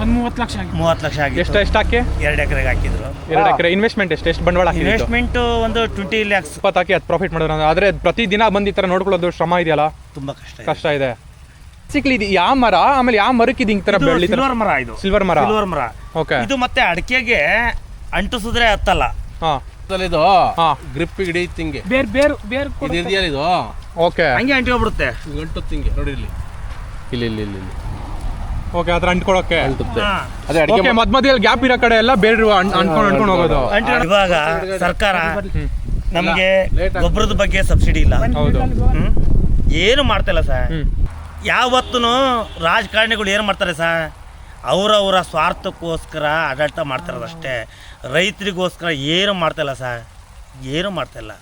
ಒಂದು 30 ಲಕ್ಷ ಆಗಿದೆ. 30 ಲಕ್ಷ ಆಗಿತ್ತು. ಎಷ್ಟು ಹಾಕಿ? 2 ಎಕರೆಗೆ ಹಾಕಿದ್ರು. 2 ಎಕರೆ ಇನ್ವೆಸ್ಟ್ಮೆಂಟ್ ಎಷ್ಟು ಬಂಡವಾಳ ಹಾಕಿದ್ದು? ಇನ್ವೆಸ್ಟ್ಮೆಂಟ್ ಒಂದು 20 lakhs. 20 ಹಾಕಿ 10 ಪ್ರಾಫಿಟ್ ಮಾಡಿದ್ರು. ಆದರೆ ಪ್ರತಿ ದಿನ ಬಂದು ಈ ಥರ ನೋಡ್ಕೊಳ್ಳೋದು ಶ್ರಮ ಇದೆಯಲ್ಲ, ತುಂಬಾ ಕಷ್ಟ ಇದೆ. ಸಿಕ್ಲಿ ಇದು ಯಾವ ಮರ, ಆಮೇಲೆ ಯಾವ ಮರಕ್ಕೆ ಇದು ಹಿಂಗೆ ಥರ ಬೆಳ್ಳಿ? ಸಿಲ್ವರ್ ಮರ. ಇದು ಸಿಲ್ವರ್ ಮರ. ಓಕೆ. ಇದು ಮತ್ತೆ ಅಡಿಕೆಗೆ ಅಂಟಿಸಿದ್ರೆ ಹತ್ತಲ್ಲ. ಹಾಂ ಇದು ಹಾಂ ಗ್ರಿಪ್ ಹಿಡಿಯುತ್ತೆ ಹಿಂಗೆ. ಬೇರು ಇದೆಯಲ್ಲ ಇದು ಓಕೆ. ಹಂಗೆ ಅಂಟ್ಕೊಬಿಡುತ್ತೆ. ಗಂಟುತ್ತೆ ಹಿಂಗೆ ನೋಡಿ ಇಲ್ಲಿ. ಇಲ್ಲಿ ಓಕೆ, ಅದ್ರ ಅಂಟ್ಕೊಳಕ್ಕೆ ಅಂಟುತ್ತೆ. ಹಾ. ಅದೇ ಅಡಿಕೆ ಓಕೆ. ಮಧ್ಯದಲ್ಲಿ ಗ್ಯಾಪ್ ಇರೋ ಕಡೆ ಎಲ್ಲ ಬೇರೆ ಅಂಟ್ಕೊಂಡು ಹೋಗೋದು. ಇವಾಗ ಸರ್ಕಾರ ನಮಗೆ ಗೊಬ್ಬರದ ಬಗ್ಗೆ ಸಬ್ಸಿಡಿ ಇಲ್ಲ, ಹೌದು. ಏನು ಮಾಡ್ತಾ ಇಲ್ಲ ಸರ್. ಯಾವತ್ತೂ ರಾಜಕಾರಣಿಗಳು ಏನು ಮಾಡ್ತಾರೆ ಸರ್, ಅವರವರ ಸ್ವಾರ್ಥಕ್ಕೋಸ್ಕರ ಆಡಳಿತ ಮಾಡ್ತಾರದಷ್ಟೇ. ರೈತರಿಗೋಸ್ಕರ ಏನು ಮಾಡ್ತಾಯಿಲ್ಲ ಸರ್, ಏನು ಮಾಡ್ತಾಯಿಲ್ಲ.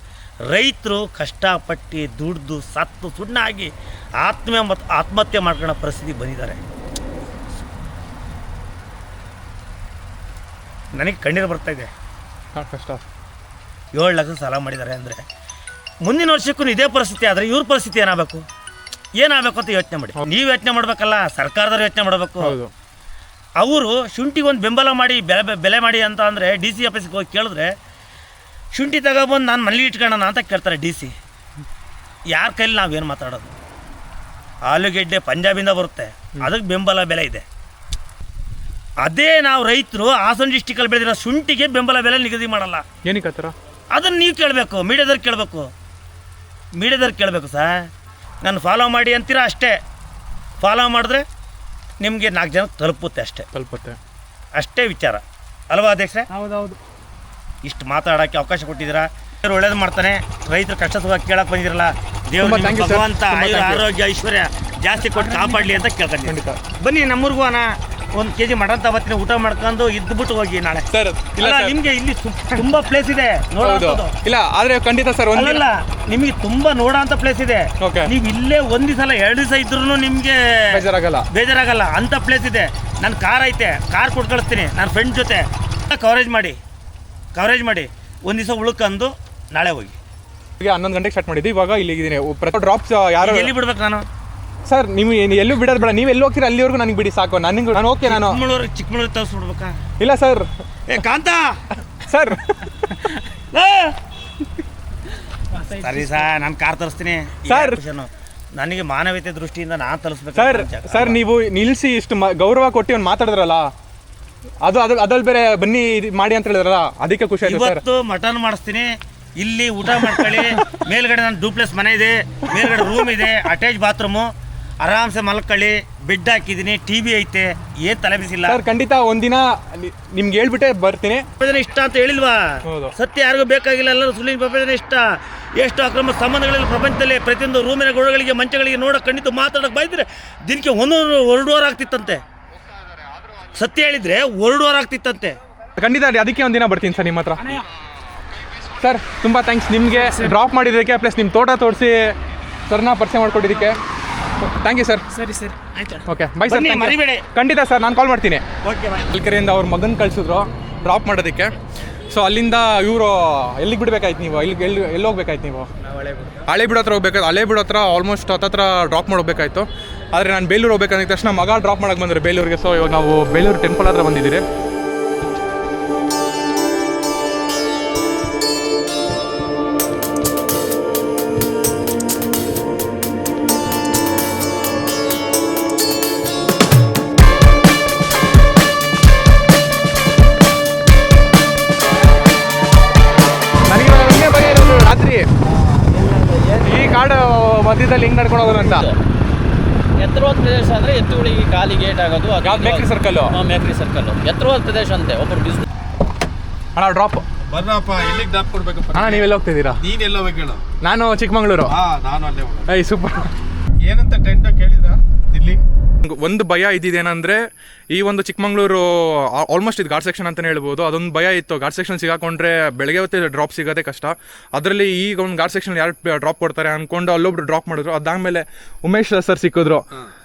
ರೈತರು ಕಷ್ಟಪಟ್ಟು ದುಡ್ದು ಸತ್ತು ಸುಣ್ಣಾಗಿ ಆತ್ಮಹತ್ಯೆ ಮಾಡ್ಕೊಳ್ಳೋ ಪರಿಸ್ಥಿತಿ ಬಂದಿದ್ದಾರೆ. ನನಗೆ ಕಣ್ಣೀರು ಬರ್ತಾಯಿದೆ. ಕಷ್ಟ. 7 ಲಕ್ಷ ಸಾಲ ಮಾಡಿದ್ದಾರೆ ಅಂದರೆ ಮುಂದಿನ ವರ್ಷಕ್ಕೂ ಇದೇ ಪರಿಸ್ಥಿತಿ ಆದರೆ ಇವ್ರ ಪರಿಸ್ಥಿತಿ ಏನಾಗಬೇಕು ಅಂತ ಯೋಚನೆ ಮಾಡಿ. ನೀವು ಯೋಚನೆ ಮಾಡಬೇಕಲ್ಲ, ಸರ್ಕಾರದವ್ರು ಯೋಚನೆ ಮಾಡಬೇಕು. ಅವರು ಶುಂಠಿಗೆ ಒಂದು ಬೆಂಬಲ ಮಾಡಿ ಬೆಲೆ ಮಾಡಿ ಅಂತ ಅಂದರೆ DC ಆಫೀಸ್ಗೆ ಹೋಗಿ ಕೇಳಿದ್ರೆ ಶುಂಠಿ ತಗೊಬಂದು ನಾನು ಮನೇಲಿ ಇಟ್ಕೊಳ್ಳೋಣ ಅಂತ ಕೇಳ್ತಾರೆ DC. ಯಾರ ಕೈಲಿ ನಾವೇನು ಮಾತಾಡೋದು? ಆಲೂಗೆಡ್ಡೆ ಪಂಜಾಬಿಂದ ಬರುತ್ತೆ, ಅದಕ್ಕೆ ಬೆಂಬಲ ಬೆಲೆ ಇದೆ. ಅದೇ ನಾವು ರೈತರು ಹಾಸನ ಡಿಸ್ಟಿಕಲ್ಲಿ ಬೆಳೆದಿರೋ ಶುಂಠಿಗೆ ಬೆಂಬಲ ಬೆಲೆ ನಿಗದಿ ಮಾಡಲ್ಲ. ಏನಕ್ಕೆ ಆ ಥರ? ಅದನ್ನು ನೀವು ಕೇಳಬೇಕು, ಮೀಡಿಯಾದವ್ರು ಕೇಳಬೇಕು ಸರ್. ನಾನು ಫಾಲೋ ಮಾಡಿ ಅಂತೀರಾ ಅಷ್ಟೇ. ಫಾಲೋ ಮಾಡಿದ್ರೆ ನಿಮಗೆ 4 ಜನ ತಲುಪುತ್ತೆ ಅಷ್ಟೇ ವಿಚಾರ ಅಲ್ವಾ ಅಧ್ಯಕ್ಷರೇ? ಹೌದೌದು. ಇಷ್ಟು ಮಾತಾಡೋಕ್ಕೆ ಅವಕಾಶ ಕೊಟ್ಟಿದ್ದೀರಾ. ದೇವ್ರು ಒಳ್ಳೇದು ಮಾಡ್ತಾನೆ. ರೈತರು ಕಷ್ಟ ಸುಖ ಕೇಳಕ್ಕೆ ಬಂದಿದ್ದೀರಲ್ಲ, ದೇವ್ರು thank you, sir. ಭಗವಂತ ಆರೋಗ್ಯ ಐಶ್ವರ್ಯ ಜಾಸ್ತಿ ಕೊಟ್ಟು ಕಾಪಾಡಲಿ ಅಂತ ಕೇಳ್ಕೊಂಡು ಬನ್ನಿ. ನಮ್ಮೂರಿಗೂ ಒಂದು kg ಮಟನ್ ತಗೋತೀನಿ, ಊಟ ಮಾಡ್ಕೊಂಡು ಇದ್ಬಿಟ್ಟು ಹೋಗಿ ನಾಳೆ. ಸರ್ ಇಲ್ಲ ನಿಮಗೆ ಇಲ್ಲಿ ತುಂಬಾ ಪ್ಲೇಸ್ ಇದೆ ನೋಡೋದು. ಇಲ್ಲ ಆದ್ರೆ ಖಂಡಿತ ಸರ್ ಅಲ್ಲ ನಿಮಗೆ ತುಂಬಾ ನೋಡೋಂಥ ಪ್ಲೇಸ್ ಇದೆ. ನೀವು ಇಲ್ಲೇ ಒಂದು ದಿವಸ 2 ದಿವಸ ಇದ್ರೂ ನಿಮಗೆ ಬೇಜಾರಾಗಲ್ಲ ಅಂತ ಪ್ಲೇಸ್ ಇದೆ. ನನ್ನ ಕಾರ್ ಐತೆ, ಕಾರ್ ಕೊಟ್ಟು ಕಳಿಸ್ತೀನಿ ನನ್ನ ಫ್ರೆಂಡ್ ಜೊತೆ. ಕವರೇಜ್ ಮಾಡಿ ಒಂದು ದಿವಸ ಉಳ್ಕೊಂಡು ನಾಳೆ ಹೋಗಿ. 11 ಗಂಟೆಗೆ ಸ್ಟಾರ್ಟ್ ಮಾಡಿದ್ವಿ, ಇವಾಗ ಇಲ್ಲಿದ್ದೀನಿ. ಡ್ರಾಪ್ಸ್ ಯಾರು ಎಲ್ಲಿ ಬಿಡ್ಬೇಕು ನಾನು? ಸರ್ ನೀವು ಎಲ್ಲೂ ಬಿಡೋದು ಬೇಡ, ನೀವು ಎಲ್ಲಿ ಹೋಗ್ತೀರಾ ಅಲ್ಲಿವರೆಗೂ ನನಗೆ ಬಿಡಿ ಸಾಕು. ನಾನು ಓಕೆ. ನಾನು ಚಿಕ್ಕಮಗಳೂರು ತರಿಸ್ಬಿಡ್ಬೇಕಾ? ಇಲ್ಲ ಸರ್. ಕಾಂತ ಸರ್ ಸರಿ ಸರ್, ನಾನು ಕಾರ್ ತರಿಸ್ತೀನಿ ಸರ್. ನನಗೆ ಮಾನವೀಯತೆ ದೃಷ್ಟಿಯಿಂದ ನಾನು ತರಿಸ್ಬೇಕು ಸರ್. ನೀವು ನಿಲ್ಲಿಸಿ ಇಷ್ಟು ಗೌರವ ಕೊಟ್ಟು ಒಂದು ಮಾತಾಡಿದ್ರಲ್ಲ, ಅದ್ರಲ್ಲಿ ಬೇರೆ ಬನ್ನಿ ಮಾಡಿ ಅಂತ ಹೇಳಿದ್ರಲ್ಲ, ಅದಕ್ಕೆ ಖುಷಿ ಆಯ್ತು ಸರ್. ಇವತ್ತು ಮಟನ್ ಮಾಡಿಸ್ತೀನಿ, ಇಲ್ಲಿ ಊಟ ಮಾಡ್ಕೊಳ್ಳಿ. ಮೇಲ್ಗಡೆ ನನ್ನ ಡೂಪ್ಲೆಸ್ ಮನೆ ಇದೆ, ಮೇಲ್ಗಡೆ ರೂಮ್ ಇದೆ, ಅಟ್ಯಾಚ್ ಬಾತ್ರೂಮು, ಆರಾಮ್ಸೆ ಮಲ್ಕೊಳ್ಳಿ. ಬೆಡ್ ಹಾಕಿದ್ದೀನಿ, TV ಐತೆ, ಏನು ತಲೆ ಬಿಸಿಲ್ಲ ಸರ್. ಖಂಡಿತ ಒಂದಿನ ನಿಮ್ಗೆ ಹೇಳ್ಬಿಟ್ಟೆ ಬರ್ತೀನಿ. ಪ್ರಪಂಚ ಇಷ್ಟ ಅಂತ ಹೇಳಿಲ್ವಾ? ಸತ್ಯ ಯಾರಿಗೂ ಬೇಕಾಗಿಲ್ಲ, ಎಲ್ಲರೂ ಸುಳ್ಳಿನ ಪ್ರಪಂಚ ಇಷ್ಟ. ಎಷ್ಟು ಅಕ್ರಮ ಸಂಬಂಧಗಳಿಲ್ಲ ಪ್ರಪಂಚದಲ್ಲಿ. ಪ್ರತಿಯೊಂದು ರೂಮಿನ ಗೋಡೆಗಳಿಗೆ ಮಂಚಗಳಿಗೆ ನೋಡೋಕೆ ಖಂಡಿತ ಮಾತಾಡೋಕೆ ಬೈದ್ರೆ ದಿನಕ್ಕೆ 1 ಅವರ್ ಆಗ್ತಿತ್ತಂತೆ. ಸತ್ಯ ಹೇಳಿದ್ರೆ 1 ಅವರ್ ಆಗ್ತಿತ್ತಂತೆ. ಖಂಡಿತ ಅದಕ್ಕೆ ಒಂದಿನ ಬರ್ತೀನಿ ಸರ್ ನಿಮ್ಮ ಹತ್ರ. ಸರ್ ತುಂಬ ಥ್ಯಾಂಕ್ಸ್ ನಿಮಗೆ ಡ್ರಾಪ್ ಮಾಡಿದ್ದಕ್ಕೆ, ಪ್ಲಸ್ ನಿಮ್ಮ ತೋಟ ತೋರಿಸಿ ಸರ್ನ ಪರಿಚಯ ಮಾಡ್ಕೊಟ್ಟಿದ್ದಕ್ಕೆ ಥ್ಯಾಂಕ್ ಯು ಸರ್. ಸರಿ ಆಯ್ತು. Okay bye sir. ಮರಿಬೇಡಿ. ಖಂಡಿತ ಸರ್, ನಾನು ಕಾಲ್ ಮಾಡ್ತೀನಿ. Okay bye. ಕಲ್ಕೆರೆಯಿಂದ ಅವ್ರ ಮಗನ ಕಳಿಸಿದ್ರು ಡ್ರಾಪ್ ಮಾಡೋದಕ್ಕೆ. ಸೊ ಅಲ್ಲಿಂದ ಇವರು ಎಲ್ಲಿಗೆ ಬಿಡಬೇಕಾಯ್ತು ನೀವು? ಎಲ್ಲಿ ಹೋಗ್ಬೇಕಾಯ್ತು ನೀವು? ಹಳೇಬೀಡು ಹತ್ರ ಹೋಗ್ಬೇಕಾಯ್ತು. ಹಳೇಬೀಡು ಹತ್ರ ಆಲ್ಮೋಸ್ಟ್ ಹತ್ರ ಡ್ರಾಪ್ ಮಾಡಬೇಕಾಯ್ತು. ಆದರೆ ನಾನು ಬೇಲೂರು ಹೋಗ್ಬೇಕಂದ ತಕ್ಷಣ ಮಗ ಡ್ರಾಪ್ ಮಾಡೋಕ್ಕೆ ಬಂದರೆ ಬೇಲೂರಿಗೆ. ಸೊ ಇವಾಗ ನಾವು ಬೇಲೂರು ಟೆಂಪಲ್ ಹತ್ರ ಬಂದಿದ್ದೀರಿ. ರಾತ್ರಿ ಈ ಕಾಡು ಮಧ್ಯದಲ್ಲಿ ಹಿಂಗೆ ನಡ್ಕೊಂಡು ಹೋಗೋದು ಅಂತ. ಎತ್ತರವಾದ ಪ್ರದೇಶ ಅಂದರೆ ಎತ್ತುಗಳಿಗೆ ಕಾಲಿಗೆ ಏಟಾಗೋದು. ಯಾವ್ದು? ಮೇಕ್ರಿ ಸರ್ಕಲ್ಲು. ಮೇಕ್ರಿ ಸರ್ಕಲ್ಲು ಎತ್ತರವಾದ ಪ್ರದೇಶ ಅಂತೆ. ಒಬ್ಬರು ಬಿಸ್ನೆಸ್ ಅಣ್ಣ ಡ್ರಾಪ್ ಬರ್ರಪ್ಪ, ಎಲ್ಲಿಗೆ ಡ್ರಾಪ್ ಕೊಡ್ಬೇಕಪ್ಪ? ಅಣ್ಣ ನೀವೆಲ್ಲ ಹೋಗ್ತಿದ್ದೀರಾ? ನೀನ್ ಎಲ್ಲ ಹೋಗ್ಬೇಕೇಳು? ನಾನು ಚಿಕ್ಕಮಗಳೂರು. ನಾನು ಅಲ್ಲೇ ಹೋಗೋಣ. I super. ಏನಂತ ಟೆಂಟ್ ಕೇಳಿದ್ರಾ ಇಲ್ಲಿ? ಒಂದು ಭಯ ಇದ್ದಿದ್ದೇನೆಂದರೆ, ಈ ಒಂದು ಚಿಕ್ಕಮಗಳೂರು ಆಲ್ಮೋಸ್ಟ್ ಇದು ಘಾಟ್ ಸೆಕ್ಷನ್ ಅಂತಲೇ ಹೇಳ್ಬೋದು. ಅದೊಂದು ಭಯ ಇತ್ತು, ಘಾಟ್ ಸೆಕ್ಷನ್ ಸಿಗಾಕೊಂಡ್ರೆ ಬೆಳಗ್ಗೆ ಹೊತ್ತು ಡ್ರಾಪ್ ಸಿಗೋದೇ ಕಷ್ಟ. ಅದರಲ್ಲಿ ಈಗ ಒಂದು ಘಾಟ್ ಸೆಕ್ಷನ್ ಯಾರು ಡ್ರಾಪ್ ಕೊಡ್ತಾರೆ ಅಂದ್ಕೊಂಡು ಅಲ್ಲೊಬ್ರು ಡ್ರಾಪ್ ಮಾಡಿದ್ರು. ಅದಾದಮೇಲೆ ಉಮೇಶ್ ಸರ್ ಸಿಕ್ಕಿದ್ರು.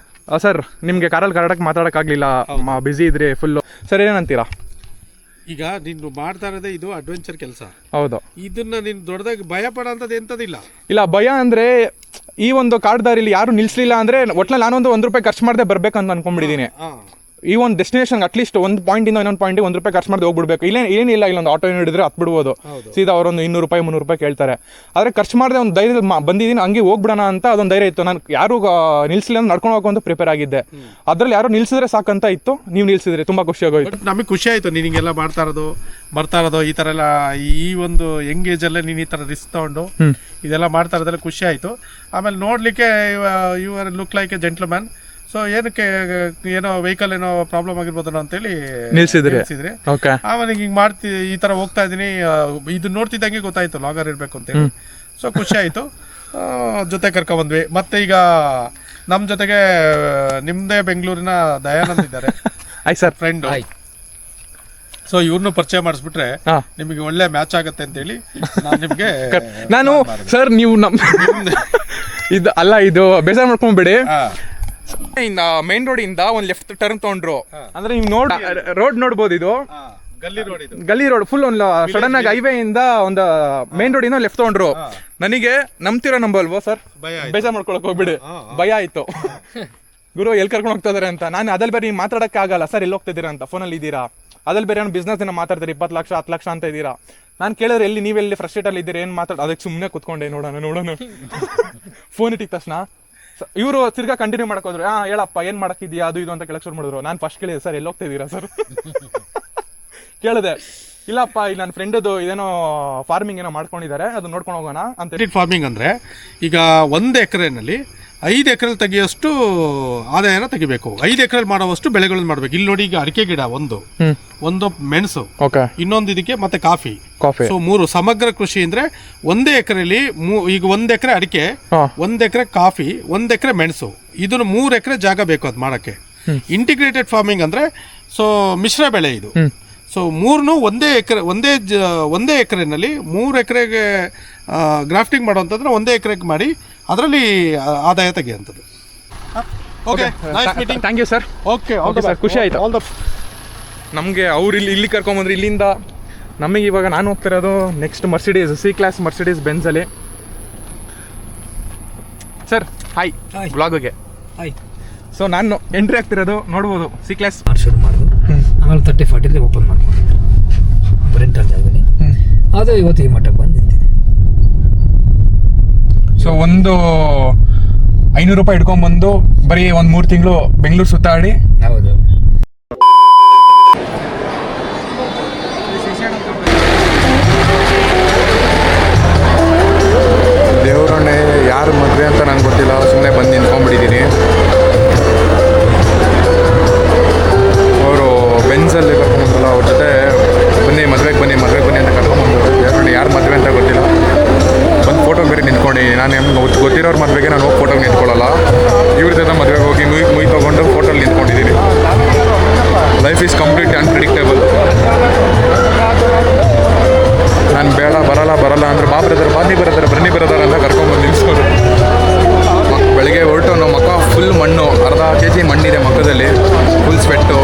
ಸರ್ ನಿಮಗೆ ಕಾರಲ್ಲಿ ಕರೆಕ್ಟಾಗಿ ಮಾತಾಡೋಕ್ಕಾಗಲಿಲ್ಲ, ಬ್ಯುಸಿ ಇದ್ರಿ ಫುಲ್ಲು. ಸರ್ ಏನಂತೀರಾ? ಈಗ ನೀನು ಮಾಡ್ತಾ ಇರೋದೇ ಇದು ಅಡ್ವೆಂಚರ್ ಕೆಲಸ. ಹೌದು. ಇದನ್ನ ನೀನು ದೊಡ್ಡದಾಗಿ ಭಯ ಪಡೋಂಥದ್ದು ಎಂಥದಿಲ್ಲ. ಇಲ್ಲ, ಭಯ ಅಂದರೆ ಈ ಒಂದು ಕಾಡು ದಾರಿಲಿ ಯಾರು ನಿಲ್ಲಿಸಲಿಲ್ಲ ಅಂದರೆ ಒಟ್ನಲ್ಲಿ ನಾನೊಂದು ₹1 ಖರ್ಚು ಮಾಡದೆ ಬರ್ಬೇಕಂತ ಅನ್ಕೊಂಡ್ಬಿಟ್ಟಿದ್ದೀನಿ. ಈ ಒಂದು ಡೆಸ್ಟಿನೇಷನ್ ಅಟ್ಲೀಸ್ಟ್ ಒಂದು ಪಾಯಿಂಟಿಂದ ಇನ್ನೊಂದು ಪಾಯಿಂಟಿಗೆ ₹1 ಖರ್ಚು ಮಾಡದೆ ಹೋಗ್ಬಿಡ್ಬೇಕು. ಏನಿಲ್ಲ, ಇಲ್ಲೊಂದು ಆಟೋ ಹಿಡಿದ್ರೆ ಹತ್ಬಿಡ್ಬೋದು. ಸೀದಾ ಅವರೊಂದು ₹200 ₹300 ಕೇಳ್ತಾರೆ. ಆದರೆ ಖರ್ಚು ಮಾಡದೆ ಒಂದು ಧೈರ್ಯ ಬಂದಿದ್ದೀನಿ, ಹಂಗೆ ಹೋಗ್ಬಿಡೋಣ ಅಂತ ಅದೊಂದು ಧೈರ್ಯ ಇತ್ತು. ನಾನು ಯಾರು ನಿಲ್ಸಲಿಲ್ಲ ಅಂತ ನಡ್ಕೊಂಡು ಹೋಗೋಂತ ಪ್ರಿಪೇರ್ ಆಗಿದ್ದೆ. ಅದರಲ್ಲಿ ಯಾರು ನಿಲ್ಸಿದ್ರೆ ಸಾಕಂತ ಇತ್ತು, ನೀವು ನಿಲ್ಸಿದ್ರೆ ತುಂಬ ಖುಷಿ ಆಗೋಯ್ತು. ನಮಗೆ ಖುಷಿ ಆಯಿತು ನಿನಗೆಲ್ಲ ಮಾಡ್ತಾ ಇರೋದು ಈ ಥರ ಎಲ್ಲ. ಈ ಒಂದು ಯಂಗ್ ಏಜಲ್ಲೇ ನೀನು ಈ ಥರ ರಿಸ್ಕ್ ತೊಗೊಂಡು ಇದೆಲ್ಲ ಮಾಡ್ತಾ ಇರೋದೆಲ್ಲ ಖುಷಿ ಆಯಿತು. ಆಮೇಲೆ ನೋಡಲಿಕ್ಕೆ you are look like a gentleman. So ಏನಕ್ಕೆ ಏನೋ ವೆಹಿಕಲ್ ಏನೋ ಪ್ರಾಬ್ಲಮ್ ಆಗಿರ್ಬೋದು ಅಂತೇಳಿ ನಿಲ್ಸಿದ್ರಿ. ಆಮೇಲೆ ಹಿಂಗೆ ಈ ಥರ ಹೋಗ್ತಾ ಇದ್ದೀನಿ, ಇದು ನೋಡ್ತಿದ್ದಂಗೆ ಗೊತ್ತಾಯ್ತು ಲಾಗರ್ ಇರಬೇಕು ಅಂತೇಳಿ. ಸೊ ಖುಷಿ ಆಯಿತು, ಜೊತೆ ಕರ್ಕೊಂಡ್ಬಂದ್ವಿ. ಮತ್ತೆ ಈಗ ನಮ್ಮ ಜೊತೆಗೆ ನಿಮ್ಮದೇ ಬೆಂಗಳೂರಿನ ದಯಾನಂದ್ ಇದ್ದಾರೆ. Sir friend. ಸೊ ಇವ್ರನ್ನು ಪರಿಚಯ ಮಾಡಿಸ್ಬಿಟ್ರೆ ನಿಮಗೆ ಒಳ್ಳೆ ಮ್ಯಾಚ್ ಆಗುತ್ತೆ ಅಂತೇಳಿ ನಾನು ಸರ್ ನೀವು ಇದು ಅಲ್ಲ, ಇದು ಬೇಜಾರು ಮಾಡ್ಕೊಂಡ್ಬಿಡಿ. ಮೇನ್ ರೋಡ್ ಇಂದ ಒಂದು ಲೆಫ್ಟ್ ಟರ್ನ್ ತಗೊಂಡ್ರು ಅಂದ್ರೆ ನೀವು ರೋಡ್ ನೋಡ್ಬೋದು. ಇದು ಗಲ್ಲಿ ರೋಡ್ ಫುಲ್ ಒಂದು ಸಡನ್ ಆಗಿ ಹೈವೇ ಇಂದ ಒಂದು ಮೇನ್ ರೋಡ್ ಇಂದ ಲೆಫ್ಟ್ ತಗೊಂಡ್ರು. ನನಗೆ ನಂಬ್ತಿರೋ ನಂಬಲ್ವೋ ಸರ್, ಬೇಜಾರು ಮಾಡ್ಕೊಳಕ್ ಹೋಗ್ಬಿಡಿ, ಭಯ ಆಯ್ತು. ಗುರು ಎಲ್ಲಿ ಕರ್ಕೊಂಡು ಹೋಗ್ತಾ ಇದಾರೆ ಅಂತ. ನಾನು ಅದ್ರಲ್ಲಿ ಬೇರೆ ನೀವು ಮಾತಾಡಕ್ಕೆ ಆಗಲ್ಲ. ಸರ್ ಎಲ್ಲಿ ಹೋಗ್ತಾ ಇದ್ದೀರಾ ಅಂತ ಫೋನಲ್ಲಿ ಇದ್ದೀರಾ, ಅದ್ರಲ್ಲಿ ಬೇರೆ ಬಿಸ್ನೆಸ್ ಏನೋ ಮಾತಾಡ್ತಾರೆ, 20 ಲಕ್ಷ 10 ಲಕ್ಷ ಅಂತ ಇದ್ದೀರಾ. ನಾನು ಕೇಳಿದ್ರೆ ಎಲ್ಲಿ ನೀವೆಲ್ಲಿ ಫ್ರಸ್ಟ್ರೇಟ್ ಅಲ್ಲಿ ಇದ್ದೀರಿ, ಏನು ಮಾತಾಡ, ಅದಕ್ಕೆ ಸುಮ್ಮನೆ ಕುತ್ಕೊಂಡೆ ನೋಡೋಣ ಫೋನ್ ಇಟ್ಟಿದ ತಕ್ಷಣ ಇವರು ತಿರ್ಗಾ ಕಂಟಿನ್ಯೂ ಮಾಡೋದ್ರು. ಹೇಳಪ್ಪ ಏನು ಮಾಡಕ್ಕಿದ್ಯಾ ಅದು ಇದು ಅಂತ ಕೇಳಕ್ಕೆ ಶುರು ಮಾಡಿದ್ರು. ನಾನು ಫಸ್ಟ್ ಕೇಳಿದೆ, ಸರ್ ಎಲ್ಲಿ ಹೋಗ್ತಾ ಇದ್ದೀರಾ ಸರ್ ಕೇಳಿದೆ. ಇಲ್ಲಪ್ಪ ಇಲ್ಲಿ ನನ್ನ ಫ್ರೆಂಡದು ಇದೇನೋ ಫಾರ್ಮಿಂಗ್ ಏನೋ ಮಾಡ್ಕೊಂಡಿದ್ದಾರೆ, ಅದು ನೋಡ್ಕೊಂಡು ಹೋಗೋಣ ಅಂತ. ಫಾರ್ಮಿಂಗ್ ಅಂದರೆ ಈಗ 1 ಎಕರೆನಲ್ಲಿ 5 ಎಕರೆಲಿ ತೆಗಿಯೋಷ್ಟು ಆದಾಯನ ತೆಗಿಬೇಕು. 5 ಎಕರೆಲಿ ಮಾಡೋವಷ್ಟು ಬೆಳೆಗಳನ್ನು ಮಾಡಬೇಕು. ಇಲ್ಲಿ ನೋಡಿ, ಈಗ ಅಡಿಕೆ ಗಿಡ ಒಂದು ಮೆಣಸು, ಇನ್ನೊಂದು ಇದಕ್ಕೆ ಮತ್ತೆ ಕಾಫಿ. ಸೊ 3 ಸಮಗ್ರ ಕೃಷಿ ಅಂದ್ರೆ 1 ಎಕರೆಲಿ ಈಗ 1 ಎಕರೆ ಅಡಿಕೆ, 1 ಎಕರೆ ಕಾಫಿ, 1 ಎಕರೆ ಮೆಣಸು, ಇದನ್ನು 3 ಎಕರೆ ಜಾಗ ಬೇಕು ಅದು ಮಾಡಕ್ಕೆ. ಇಂಟಿಗ್ರೇಟೆಡ್ ಫಾರ್ಮಿಂಗ್ ಅಂದ್ರೆ ಸೊ ಮಿಶ್ರ ಬೆಳೆ ಇದು. ಸೊ 3 ಒಂದೇ ಎಕರೆನಲ್ಲಿ 3 ಎಕರೆಗೆ ಗ್ರಾಫ್ಟಿಂಗ್ ಮಾಡೋಂಥದ್ರೆ 1 ಎಕರೆಗೆ ಮಾಡಿ ಅದರಲ್ಲಿ ಆದಾಯ ತೆಗೆಯುವಂಥದ್ದು. Okay, thank you sir. Okay sir, ಖುಷಿ ಆಯ್ತು. ನಮಗೆ ಅವ್ರು ಇಲ್ಲಿ ಕರ್ಕೊಂಬಂದ್ರೆ ಇಲ್ಲಿಂದ ನಮಗೆ ಇವಾಗ ನಾನು ಹೋಗ್ತಿರೋದು ನೆಕ್ಸ್ಟ್ ಮರ್ಸಿಡೀಸ್ C-Class ಮರ್ಸಿಡೀಸ್ ಬೆಂಜಲ್ಲಿ. ಸರ್ ಹಾಯ್, ಬ್ಲಾಗ್ಗೆ ಹಾಯ್. ಸೊ ನಾನು ಎಂಟ್ರಿ ಆಗ್ತಿರೋದು ನೋಡ್ಬೋದು C-Class ಶುರು ಮಾಡೋದು, ಆಮೇಲೆ 30-40 ಓಪನ್ ಮಾಡ್ಕೊಂಡಿದ್ರು ರೆಂಟಲ್ ಜಾಗದಲ್ಲಿ. ಅದು ಇವತ್ತು ಈ ಮಟ್ಟಕ್ಕೆ ಬಂದು ನಿಂತಿದೆ. ಸೊ ಒಂದು 500 ರೂಪಾಯಿ ಇಟ್ಕೊಂಡ್ಬಂದು ಬರೀ ಒಂದು 3 ತಿಂಗಳು ಬೆಂಗಳೂರು ಸುತ್ತಾಡಿ. ಹೌದು. ದೇವರನ್ನೇ ಯಾರು ಮದುವೆ ಅಂತ ನಂಗೆ ಗೊತ್ತಿಲ್ಲ, ಸುಮ್ಮನೆ ಬಂದು ನಿಂತ್ಕೊಂಡ್ಬಿಟ್ಟಿದ್ದೀನಿ. ಅವರು ಬೆಂಜಲ್ಲಿ ಕರ್ಕೊಂಡ್ಬಂದಲ್ಲ, ಅವ್ರ ಜೊತೆ ಬನ್ನಿ ಮದುವೆಗೆ ಬನ್ನಿ ಅಂತ ಕರ್ಕೊಂಡ್ಬಂದವರು. ದೇವರನ್ನ ಯಾರು ಮದುವೆ ಅಂತ ಗೊತ್ತಿಲ್ಲ, ಒಂದು ಫೋಟೋ ಬೇರೆ ನಿಂತ್ಕೊಂಡಿದ್ದೀನಿ. ನಾನು ಗೊತ್ತಿರೋರ ಮದುವೆಗೆ ನಾನು ಹೋಗಿ ಫೋಟೋಗೆ ನಿಂತ್ಕೊಳ್ಳಲ್ಲ. ಇವ್ರ ಜೊತೆ ಮದುವೆಗೆ ಹೋಗಿ ಮುಯಿ ತೊಗೊಂಡು ಫೋಟೋಲ್ಲಿ ನಿಂತ್ಕೊಂಡಿದ್ದೀನಿ. Life is complete unpredictable. ನಾನು ಬೇಡ ಬರಲ್ಲ ಅಂದ್ರೆ ಬನ್ನಿ ಬರದಾರ ಅಂತ ಕರ್ಕೊಂಡ್ಬಂದು ನಿಲ್ಸೋದು. ಬೆಳಿಗ್ಗೆ ಹೊರಟು ನಮ್ಮ ಮಕ್ಕ ಫುಲ್ ಮಣ್ಣು, ಅರ್ಧ kg ಮಣ್ಣಿದೆ ಮಕ್ಕದಲ್ಲಿ, ಫುಲ್ ಸ್ವೆಟ್ಟು.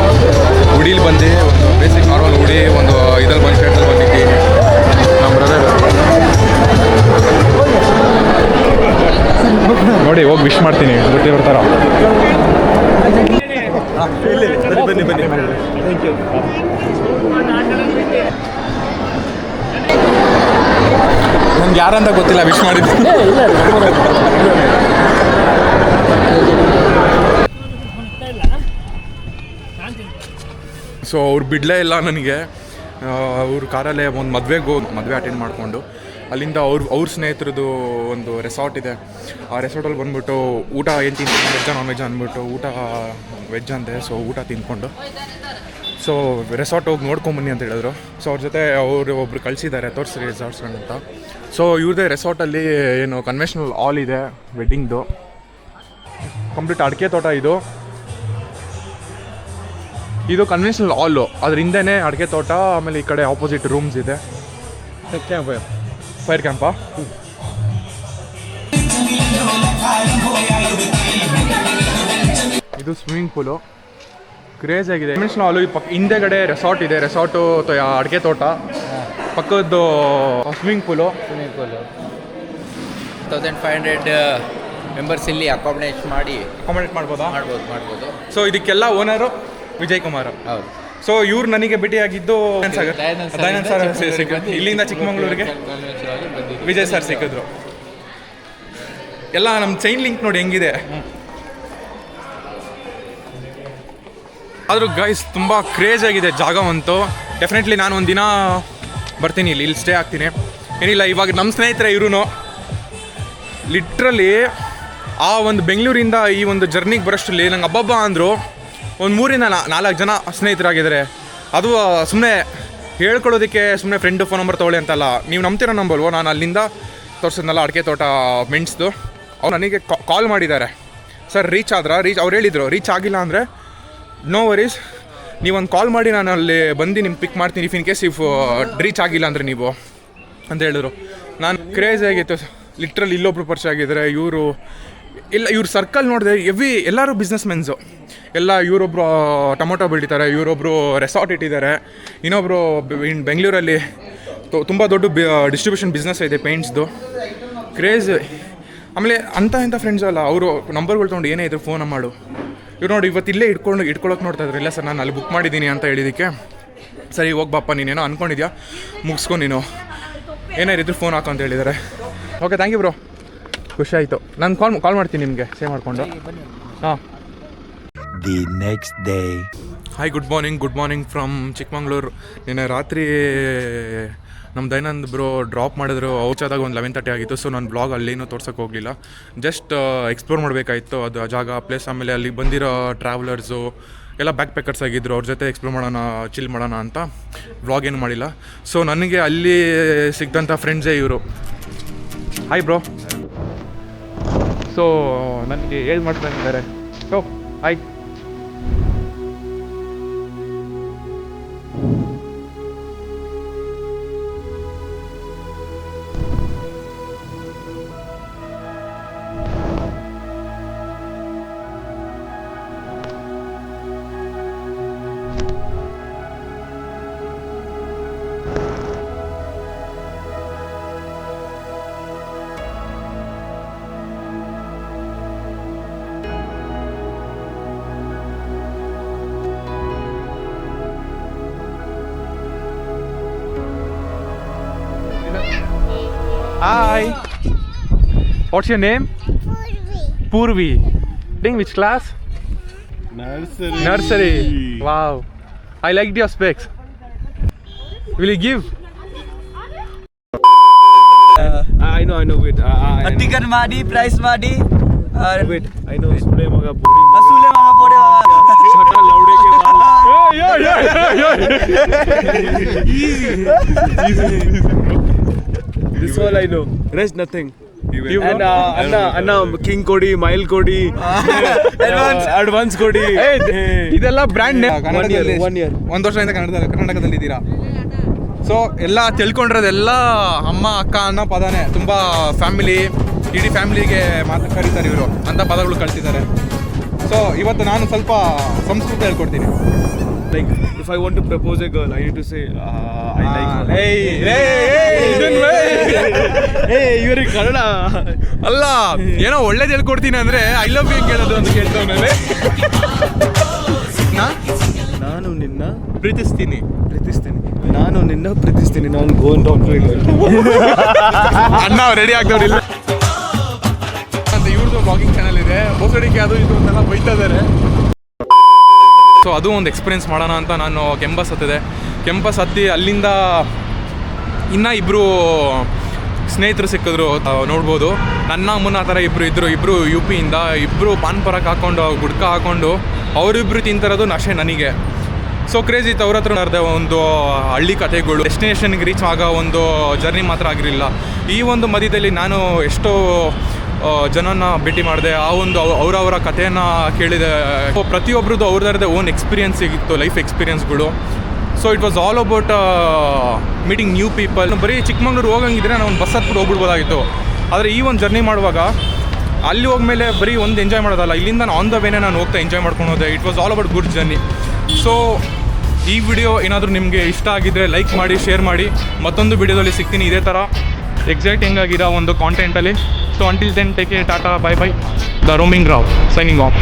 ಉಡೀಲಿ ಬಂದು ಒಂದು ಬೇಸಿಕ್ ನಾರ್ಮಲ್ ಉಡಿ, ಒಂದು ಇದ್ರಲ್ಲಿ ಬಂದು ಶರ್ಟಲ್ಲಿ ಬಂದಿದ್ದೀನಿ. ನಮ್ಮ ಬ್ರದರ್ ನೋಡಿ ಹೋಗಿ ವಿಶ್ ಮಾಡ್ತೀನಿ, ಗೊತ್ತಿರೋ ಥರ. ಬನ್ನಿ. ನನ್ಗೆ ಯಾರಂತ ಗೊತ್ತಿಲ್ಲ, ವಿಶ್ ಮಾಡಿದ್ದು. ಸೊ ಅವ್ರು ಬಿಡಲೇ ಇಲ್ಲ ನನಗೆ. ಅವ್ರ ಕಾರಲ್ಲೇ ಒಂದು ಮದುವೆ ಅಟೆಂಡ್ ಮಾಡಿಕೊಂಡು ಅಲ್ಲಿಂದ ಅವ್ರ ಸ್ನೇಹಿತರದ್ದು ಒಂದು ರೆಸಾರ್ಟ್ ಇದೆ. ಆ ರೆಸಾರ್ಟಲ್ಲಿ ಬಂದ್ಬಿಟ್ಟು ಊಟ ಏನು ತಿಂತೀನಿ, ವೆಜ್ಜಾ ನಾನ್ ವೆಜ್ ಅಂದ್ಬಿಟ್ಟು ಊಟ ವೆಜ್ ಅಂತೆ. ಸೊ ಊಟ ತಿಂದ್ಕೊಂಡು ಸೊ ರೆಸಾರ್ಟ್ ಹೋಗಿ ನೋಡ್ಕೊಂಬನ್ನಿ ಅಂತ ಹೇಳಿದ್ರು. ಸೊ ಅವ್ರ ಜೊತೆ ಅವರು ಒಬ್ರು ಕಳಿಸಿದ್ದಾರೆ, ತೋರಿಸ್ರಿ ರೆಸಾರ್ಟ್ಸ್ ಅಂತ. ಸೊ ಇವ್ರದ್ದೇ ರೆಸಾರ್ಟಲ್ಲಿ ಏನು ಕನ್ವೆನ್ಷನಲ್ ಹಾಲ್ ಇದೆ, ವೆಡ್ಡಿಂಗ್ದು ಕಂಪ್ಲೀಟ್ ಅಡಿಕೆ ತೋಟ. ಇದು ಕನ್ವೆನ್ಷನಲ್ ಹಾಲು, ಅದ್ರ ಹಿಂದೆನೇ ಅಡಿಕೆ ತೋಟ. ಆಮೇಲೆ ಈ ಕಡೆ ಆಪೋಸಿಟ್ ರೂಮ್ಸ್ ಇದೆ. Fire CAMPA? ಇದು ಸ್ವಿಮ್ಮಿಂಗ್ ಪೂಲು, ಕ್ರೇಜ್ ಆಗಿದೆ. ಕನ್ವೆನ್ಷನಲ್ ಹಾಲು ಹಿಂದೆಗಡೆ ರೆಸಾರ್ಟ್ ಇದೆ. ರೆಸಾರ್ಟು ಅಡಿಕೆ ತೋಟ, ಪಕ್ಕದ್ದು ಸ್ವಿಮ್ಮಿಂಗ್ ಪೂಲು. 1500 ಮೆಂಬರ್ಸ್ ಇಲ್ಲಿ ಅಕಾಮಿಡೇಟ್ ಮಾಡ್ಬೋದಾ? ಮಾಡ್ಬೋದು. ಸೊ ಇದಕ್ಕೆಲ್ಲ ಓನರು ವಿಜಯ್ ಕುಮಾರ್. ಹೌದು. ಸೊ ಇವ್ರು ನನಗೆ ಭೇಟಿಯಾಗಿದ್ದು ದಯಾನಂದ್ ಸರ್ ಸಿಕ್ಕಿದ್ರು. ಇಲ್ಲಿಂದ ಚಿಕ್ಕಮಂಗ್ಳೂರಿಗೆ ವಿಜಯ್ ಸರ್ ಸಿಕ್ಕಿದ್ರು. ಎಲ್ಲ ನಮ್ಮ ಚೈನ್ ಲಿಂಕ್ ನೋಡಿ ಹೆಂಗಿದೆ. ಆದರೂ ಗೈಸ್ ತುಂಬ ಕ್ರೇಜ್ ಆಗಿದೆ ಜಾಗವಂತೂ. ಡೆಫಿನೆಟ್ಲಿ ನಾನು ಒಂದು ದಿನ ಬರ್ತೀನಿ, ಇಲ್ಲಿ ಸ್ಟೇ ಆಗ್ತೀನಿ. ಏನಿಲ್ಲ, ಇವಾಗ ನಮ್ಮ ಸ್ನೇಹಿತರೆ ಇವರು ಲಿಟ್ರಲಿ ಆ ಒಂದು ಬೆಂಗಳೂರಿಂದ ಈ ಒಂದು ಜರ್ನಿಗೆ ಬರೋಷ್ಟರಲ್ಲಿ ನಂಗೆ ಹಬ್ಬ ಅಂದರು ಒಂದು 3-4 ಜನ ಸ್ನೇಹಿತರಾಗಿದ್ದಾರೆ. ಅದು ಸುಮ್ಮನೆ ಹೇಳ್ಕೊಳ್ಳೋದಕ್ಕೆ ಸುಮ್ಮನೆ ಫ್ರೆಂಡು ಫೋನ್ ನಂಬರ್ ತೊಗೊಳ್ಳಿ ಅಂತಲ್ಲ. ನೀವು ನಂಬ್ತಿರೋ ನಂಬಲ್ವೋ, ನಾನು ಅಲ್ಲಿಂದ ತೋರಿಸಿದ್ನಲ್ಲ ಅಡಿಕೆ ತೋಟ ಮೆಣಸ್ದು, ಅವ್ರು ನನಗೆ ಕಾಲ್ ಮಾಡಿದ್ದಾರೆ. ಸರ್ ರೀಚ್ ಅವ್ರು ಹೇಳಿದರು ರೀಚ್ ಆಗಿಲ್ಲ ಅಂದರೆ ನೋ ವರೀಸ್, ನೀವೊಂದು ಕಾಲ್ ಮಾಡಿ ನಾನು ಅಲ್ಲಿ ಬಂದು ನಿಮ್ಗೆ ಪಿಕ್ ಮಾಡ್ತೀನಿ ಇಫ್ ಇನ್ ಕೇಸ್ ರೀಚ್ ಆಗಿಲ್ಲ ಅಂದರೆ ನೀವು ಅಂತ ಹೇಳಿದ್ರು. ನಾನು ಕ್ರೇಜ್ ಆಗಿತ್ತು. ಲಿಟ್ರಲಿ ಇಲ್ಲೊಬ್ರು ಪರಿಚಯ ಆಗಿದ್ದಾರೆ. ಇವ್ರ ಸರ್ಕಲ್ ನೋಡಿದೆ ಎಲ್ಲರೂ ಬಿಸ್ನೆಸ್ ಮೆನ್ಸು ಎಲ್ಲ. ಇವರೊಬ್ಬರು ಟೊಮೊಟೊ ಬೆಳೀತಾರೆ, ಇವರೊಬ್ಬರು ರೆಸಾರ್ಟ್ ಇಟ್ಟಿದ್ದಾರೆ, ಇನ್ನೊಬ್ಬರು ಬೆಂಗಳೂರಲ್ಲಿ ತುಂಬ ದೊಡ್ಡ ಡಿಸ್ಟ್ರಿಬ್ಯೂಷನ್ ಬಿಸ್ನೆಸ್ ಇದೆ ಪೇಂಟ್ಸ್ದು. ಕ್ರೇಜ್. ಆಮೇಲೆ ಇಂಥ ಫ್ರೆಂಡ್ಸ್ ಅಲ್ಲ, ಅವರು ನಂಬರ್ಗಳು ತೊಗೊಂಡು ಏನೇ ಇದ್ರು ಫೋನ್ ಮಾಡು. ಇವ್ರು ನೋಡಿ ಇವತ್ತು ಇಲ್ಲೇ ಇಟ್ಕೊಳ್ಳೋಕೆ ನೋಡ್ತಾ ಇದ್ರು. ಇಲ್ಲ ಸರ್ ನಾನು ಅಲ್ಲಿ ಬುಕ್ ಮಾಡಿದ್ದೀನಿ ಅಂತ ಹೇಳಿದ್ದಕ್ಕೆ, ಸರಿ ಹೋಗ್ಬಪ್ಪ ನೀನೇನೋ ಅಂದ್ಕೊಂಡಿದ್ಯಾ ಮುಗಿಸ್ಕೊಂಡು ನೀನು ಏನಾರಿದ್ರು ಫೋನ್ ಹಾಕು ಅಂತ ಹೇಳಿದ್ದಾರೆ. Okay, thank you bro. ಖುಷಿ ಆಯಿತು. ನಾನು ಕಾಲ್ ಮಾಡ್ತೀನಿ ನಿಮಗೆ ಸೇವ್ ಮಾಡಿಕೊಂಡು. ಹಾಂ. The next day. Hi, good morning from Chikmagalur. ನಿನ್ನೆ ರಾತ್ರಿ ನಮ್ಮ ದಯಾನಂದ್ ಬ್ರೋ ಡ್ರಾಪ್ ಮಾಡಿದ್ರು. ಔಚಾದಾಗ ಒಂದು 11:30 ಆಗಿತ್ತು. ಸೊ ನಾನು ಬ್ಲಾಗ್ ಅಲ್ಲೇನೂ ತೋರ್ಸೋಕೆ ಹೋಗಲಿಲ್ಲ. ಜಸ್ಟ್ ಎಕ್ಸ್ಪ್ಲೋರ್ ಮಾಡಬೇಕಾಯಿತು ಅದು ಆ ಜಾಗ ಪ್ಲೇಸ್. ಆಮೇಲೆ ಅಲ್ಲಿ ಬಂದಿರೋ ಟ್ರಾವೆಲರ್ಸು ಎಲ್ಲ ಬ್ಯಾಕ್ ಪ್ಯಾಕರ್ಸ್ ಆಗಿದ್ದರು. ಅವ್ರ ಜೊತೆ ಎಕ್ಸ್ಪ್ಲೋರ್ ಮಾಡೋಣ, ಚಿಲ್ ಮಾಡೋಣ ಅಂತ ವ್ಲಾಗ್ ಏನು ಮಾಡಿಲ್ಲ. ಸೊ ನನಗೆ ಅಲ್ಲಿ ಸಿಕ್ಕಿದಂಥ ಫ್ರೆಂಡ್ಸೇ ಇವರು. Hi bro. ಸೊ ನನಗೆ ಏನು ಮಾಡ್ತಾಯಿದ್ದಾರೆ. So hi. Hi. What's your name? Purvi. Doing which class? Nursery. Wow. I liked your specs. Will you give? I know. Wait. Ticket ಮಾಡಿ ಪ್ರೈಸ್ ಮಾಡಿ Wait. I know. Sule maga boring. ಅಸೂಲೆ ಮಗ ಬೋಡೆ Chhota laude ke baal. This all I know. Rest nothing. And Anna King Kodi, Mile Kodi, Advance Kodi. ಇದೆಲ್ಲ ಬ್ರ್ಯಾಂಡ್ ನೇಮ್. One year. ಒಂದು ವರ್ಷದಿಂದ ಕರ್ನಾಟಕದಲ್ಲಿ ಇದ್ದೀರಾ. ಸೊ ಎಲ್ಲ ತಿಳ್ಕೊಂಡಿರೋದೆಲ್ಲ ಅಮ್ಮ ಅಕ್ಕ ಅನ್ನೋ ಪದನೇ. ತುಂಬ ಫ್ಯಾಮಿಲಿ, ಇಡೀ ಫ್ಯಾಮಿಲಿಗೆ ಮಾತು ಕರೀತಾರೆ ಇವರು ಅಂಥ ಪದಗಳು ಕಳ್ತಿದ್ದಾರೆ. ಸೊ ಇವತ್ತು ನಾನು ಸ್ವಲ್ಪ ಸಂಸ್ಕೃತ ಹೇಳ್ಕೊಡ್ತೀನಿ. Like if I want to propose a girl, I need to say I like her. Hey, you're in Kannada. ಅಲ್ಲ, ಏನೋ ಒಳ್ಳೇದು ಹೇಳ್ಕೊಡ್ತೀನಿ ಅಂದರೆ ಐ ಲವ್ ಯು ಕೇಳೋದು ಅಂತ ಕೇಳ್ತವನೇ. ನಾನು ನಿನ್ನ ಪ್ರೀತಿಸ್ತೀನಿ. ನಾನು ನಿನ್ನ ಪ್ರೀತಿಸ್ತೀನಿ. ನಾನು ಗೋನ್ ಡಾಕ್ಟರ್ ಅಣ್ಣ ರೆಡಿ ಆಗ್ತವ್ರಿಲ್ಲ ಅಂತ ಇವ್ರದ್ದು ಬ್ಲಾಗಿಂಗ್ ಚಾನಲ್ ಇದೆ. ಬೋಸಡಿಕೆ ಅದು ಇದು ಅಂತೆಲ್ಲ ಬೈತಾ ಇದ್ದಾರೆ. ಸೊ ಅದು ಒಂದು ಎಕ್ಸ್ಪೀರಿಯೆನ್ಸ್ ಮಾಡೋಣ ಅಂತ ನಾನು ಕೆಂಪಸ್ ಹತ್ತಿ ಅಲ್ಲಿಂದ ಇನ್ನೂ ಇಬ್ಬರು ಸ್ನೇಹಿತರು ಸಿಕ್ಕಿದ್ರು. ನೋಡ್ಬೋದು, ನನ್ನ ಅಮ್ಮನ ಆ ಥರ ಇಬ್ಬರು ಯು ಪಿಯಿಂದ. ಇಬ್ಬರು ಪಾನ್ ಪರಾಕ್ ಹಾಕ್ಕೊಂಡು ಗುಡ್ಕ ಹಾಕ್ಕೊಂಡು ಅವರಿಬ್ಬರು ತಿಂತಿರೋದು ನಶೆ ನನಗೆ. ಸೊ ಕ್ರೇಜ್ ಇತ್ತು. ಅವ್ರ ಹತ್ರ ನಡೆದ ಒಂದು ಹಳ್ಳಿ ಕಥೆಗಳು, ಡೆಸ್ಟಿನೇಷನ್ಗೆ ರೀಚ್ ಆಗೋ ಒಂದು ಜರ್ನಿ ಮಾತ್ರ ಆಗಿರಲಿಲ್ಲ. ಈ ಒಂದು ಮಧ್ಯದಲ್ಲಿ ನಾನು ಎಷ್ಟೋ ಜನನ ಭೇಟಿ ಮಾಡಿದೆ. ಆ ಒಂದು ಅವರವರ ಕಥೆಯನ್ನು ಕೇಳಿದೆ. ಪ್ರತಿಯೊಬ್ಬರದ್ದು ಅವ್ರದ್ದೇ ಓನ್ ಎಕ್ಸ್ಪೀರಿಯನ್ಸ್ ಸಿಗಿತ್ತು, ಲೈಫ್ ಎಕ್ಸ್ಪೀರಿಯನ್ಸ್ಗಳು. So it was all about meeting new people. ಬರೀ ಚಿಕ್ಕಮಂಗ್ಳೂರು ಹೋಗಂಗಿದ್ರೆ ನಾನು ಒಂದು ಬಸ್ ಹತ್ಬಿಟ್ಟು ಹೋಗ್ಬಿಡ್ಬೋದಾಗಿತ್ತು. ಆದರೆ ಈ ಒಂದು ಜರ್ನಿ ಮಾಡುವಾಗ ಅಲ್ಲಿ ಹೋಗ್ಮೇಲೆ ಬರೀ ಒಂದು ಎಂಜಾಯ್ ಮಾಡೋದಲ್ಲ, ಇಲ್ಲಿಂದ ಆನ್ ದ ವೇನೇ ನಾನು ಹೋಗ್ತಾ ಎಂಜಾಯ್ ಮಾಡ್ಕೊಂಡು ಹೋದೆ. It was all about good journey. So ಈ ವಿಡಿಯೋ ಏನಾದರೂ ನಿಮಗೆ ಇಷ್ಟ ಆಗಿದ್ದರೆ ಲೈಕ್ ಮಾಡಿ, ಶೇರ್ ಮಾಡಿ. ಮತ್ತೊಂದು ವಿಡಿಯೋದಲ್ಲಿ ಸಿಗ್ತೀನಿ ಇದೇ ಥರ ಎಕ್ಸೈಟಿಂಗ್ ಆಗಿರೋ ಒಂದು ಕಾಂಟೆಂಟಲ್ಲಿ. So until then take care, tata, bye bye. The roaming Rao signing of.